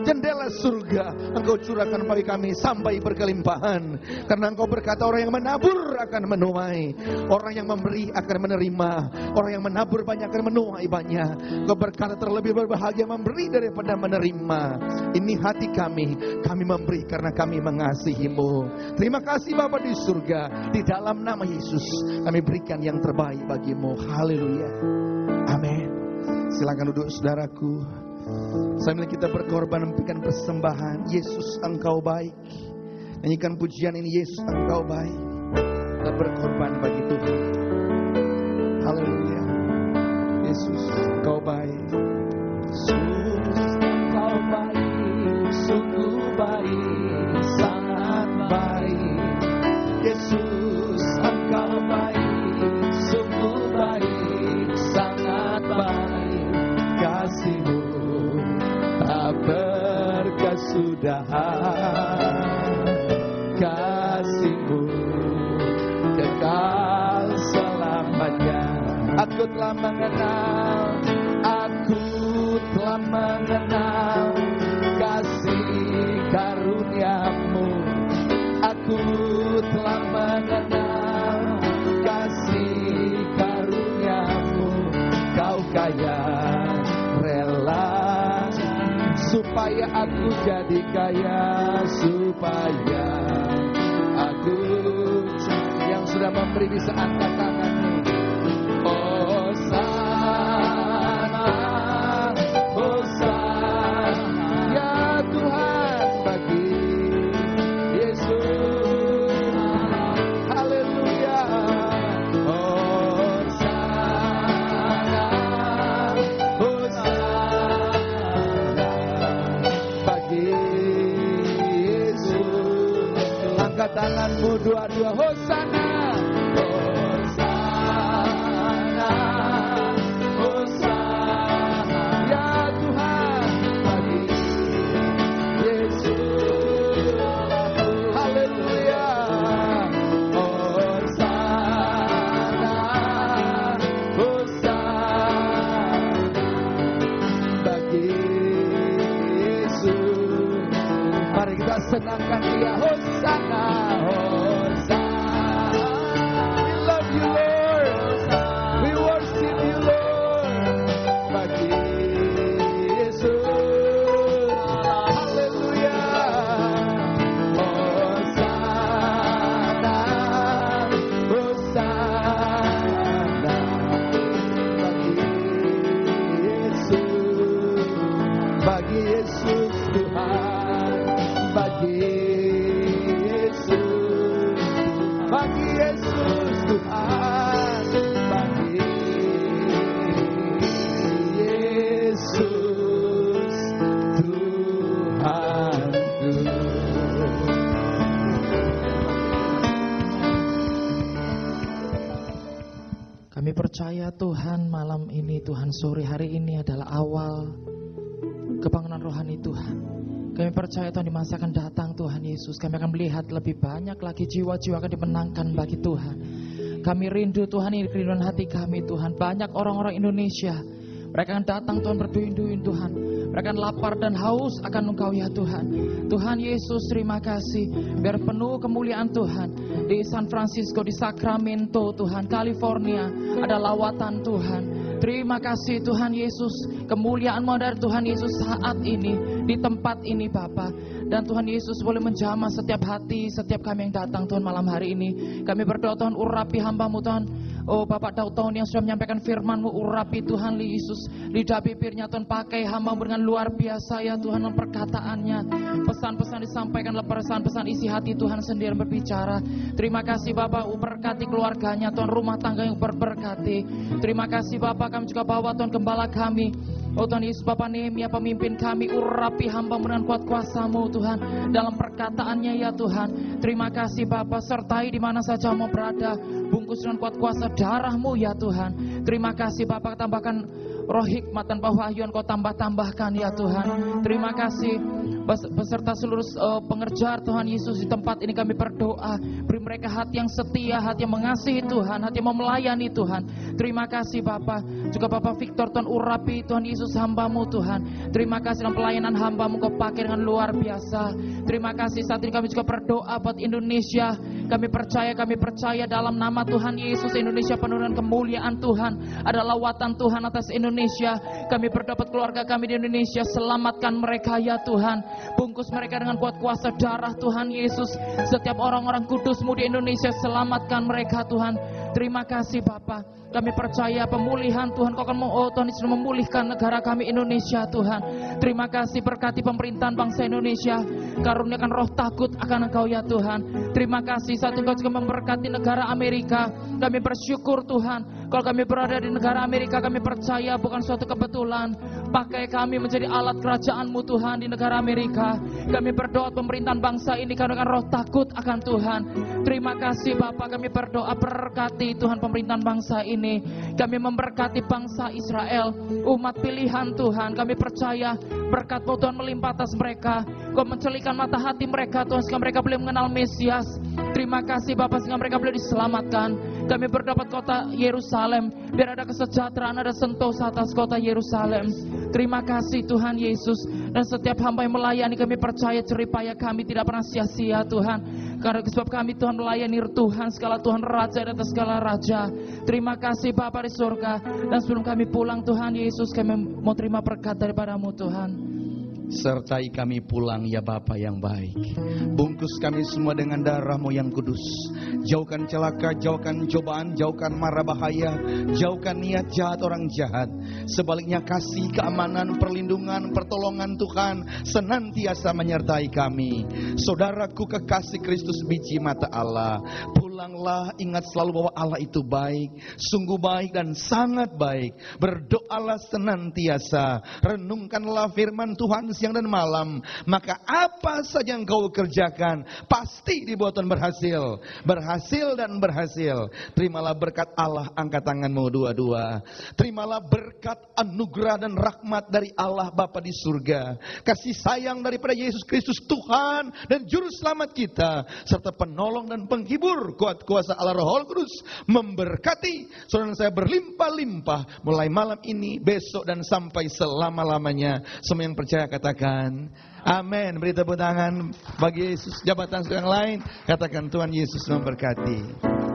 jendela surga Engkau curahkan bagi kami sampai berkelimpahan. Karena Engkau berkata orang yang menabur akan menuai, orang yang memberi akan menerima, orang yang menabur banyak akan menuai banyak. Engkau berkata terlebih berbahagia memberi daripada menerima. Ini hati kami memberi karena kami mengasihi-Mu. Terima kasih Bapa di surga, di dalam nama Yesus kami berikan yang terbaik bagi-Mu. Haleluya. Amin. Silakan duduk saudaraku. Sambil kita berkorban memberikan persembahan, Yesus Engkau baik. Nyanyikan pujian ini, Yesus Engkau baik. Kita berkorban bagi Tuhan. Haleluya. Yesus Engkau baik. Yesus Engkau baik, sungguh baik, sangat baik. Yesus Engkau baik, sungguh baik, sangat baik. Kasih-Mu tak berkesudahan, kasih-Mu kekal selamanya. Aku telah mengenal kasih karunia-Mu. Aku telah mengenal kasih karunia-Mu. Kau kaya rela supaya aku jadi kaya, supaya aku yang sudah memberi bisa angkat tanganmu. Tanganmu dua-dua, Hosana, Hosana, Hosana, ya Tuhan bagi Yesus, haleluya, Hosana, Hosana, bagi Yesus. Mari kita senangkan Dia, Hosana. Percaya Tuhan, malam ini Tuhan, sore hari ini adalah awal kebangunan rohani Tuhan. Kami percaya Tuhan, di masa akan datang Tuhan Yesus, kami akan melihat lebih banyak lagi jiwa-jiwa akan dimenangkan bagi Tuhan. Kami rindu Tuhan, ini kerinduan hati kami Tuhan. Banyak orang-orang Indonesia, mereka akan datang Tuhan, berduin-duin Tuhan. Mereka akan lapar dan haus akan Engkau ya Tuhan. Tuhan Yesus, terima kasih. Biar penuh kemuliaan Tuhan. Di San Francisco, di Sacramento Tuhan, California, ada lawatan Tuhan. Terima kasih Tuhan Yesus, kemuliaan-Mu dari Tuhan Yesus saat ini, di tempat ini Bapa. Dan Tuhan Yesus boleh menjamah setiap hati, setiap kami yang datang Tuhan malam hari ini. Kami berdoa Tuhan, urapi hamba-Mu Tuhan. Oh Bapak Daud Tony yang sudah menyampaikan firman-Mu, urapi Tuhan Yesus. Lidah bibirnya Tuhan pakai hamba dengan luar biasa ya Tuhan, dalam perkataannya. Pesan-pesan disampaikan adalah pesan-pesan isi hati Tuhan sendiri berbicara. Terima kasih Bapak, berkati keluarganya Tuhan, rumah tangga yang berberkati. Terima kasih Bapak, kami juga bawa Tuhan gembala kami. Oh Tuhan Yesus, Bapak Nehemia pemimpin kami, urapi hamba dengan kuat kuasa-Mu Tuhan, dalam perkataannya ya Tuhan. Terima kasih Bapak, sertai di mana saja mau berada, bungkus dengan kuat kuasa darah-Mu ya Tuhan. Terima kasih Bapak, tambahkan roh hikmat dan pewahyuan Kau tambah-tambahkan ya Tuhan. Terima kasih beserta seluruh pengerjar Tuhan Yesus di tempat ini kami berdoa, beri mereka hati yang setia, hati yang mengasihi Tuhan, hati yang mau melayani Tuhan. Terima kasih Bapak, juga Bapak Victor Tuhan, urapi Tuhan Yesus hamba-Mu Tuhan. Terima kasih dalam pelayanan hamba-Mu Kau pakai dengan luar biasa. Terima kasih, saat ini kami juga berdoa buat Indonesia. Kami percaya dalam nama Tuhan Yesus, Indonesia penuh dengan kemuliaan Tuhan, ada lawatan Tuhan atas Indonesia. Kami berdoa buat keluarga kami di Indonesia, selamatkan mereka ya Tuhan, bungkus mereka dengan kuat kuasa darah Tuhan Yesus. Setiap orang-orang kudus-Mu di Indonesia, selamatkan mereka Tuhan. Terima kasih Bapak, kami percaya pemulihan Tuhan, Kau akan Tuhan Yesus memulihkan negara kami Indonesia Tuhan. Terima kasih, berkati pemerintahan bangsa Indonesia, karuniakan roh takut akan Engkau ya Tuhan. Terima kasih, saat Engkau juga memberkati negara Amerika. Kami bersyukur Tuhan, kalau kami berada di negara Amerika, kami percaya bukan suatu kebetulan. Pakai kami menjadi alat kerajaan-Mu Tuhan di negara Amerika. Kami berdoa pemerintahan bangsa ini karuniakan roh takut akan Tuhan. Terima kasih Bapak, kami berdoa berkati Tuhan pemerintahan bangsa ini. Kami memberkati bangsa Israel, umat pilihan Tuhan. Kami percaya berkat-Mu Tuhan melimpah atas mereka. Kau mencelikan mata hati mereka Tuhan, sehingga mereka boleh mengenal Mesias. Terima kasih Bapak, sehingga mereka boleh diselamatkan. Kami berdoa kota Yerusalem, biar ada kesejahteraan, ada sentosa atas kota Yerusalem. Terima kasih Tuhan Yesus. Dan setiap hamba yang melayani, kami percaya jeripaya kami tidak pernah sia-sia Tuhan. Karena sebab kami Tuhan melayani Tuhan, segala Tuhan Raja dan atas segala Raja. Terima kasih Bapa di surga. Dan sebelum kami pulang Tuhan Yesus, kami mau terima berkat daripada-Mu Tuhan. Sertai kami pulang ya Bapa yang baik. Bungkus kami semua dengan darah-Mu yang kudus. Jauhkan celaka, jauhkan cobaan, jauhkan mara bahaya, jauhkan niat jahat orang jahat. Sebaliknya kasih, keamanan, perlindungan, pertolongan Tuhan senantiasa menyertai kami. Saudaraku kekasih Kristus biji mata Allah, pulanglah, ingat selalu bahwa Allah itu baik, sungguh baik dan sangat baik. Berdoalah senantiasa, renungkanlah firman Tuhan siang dan malam, maka apa saja yang kau kerjakan pasti dibuat Tuhan berhasil, berhasil dan berhasil. Terimalah berkat Allah, angkat tanganmu dua-dua. Terimalah berkat anugerah dan rahmat dari Allah Bapa di surga, kasih sayang daripada Yesus Kristus Tuhan dan Juru Selamat kita, serta penolong dan penghibur kuat kuasa Allah Roh Kudus memberkati saudara saya berlimpah-limpah mulai malam ini, besok dan sampai selama-lamanya. Semua yang percaya katakan amin. Beri tepuk tangan bagi Yesus. Jabatan yang lain katakan Tuhan Yesus memberkati.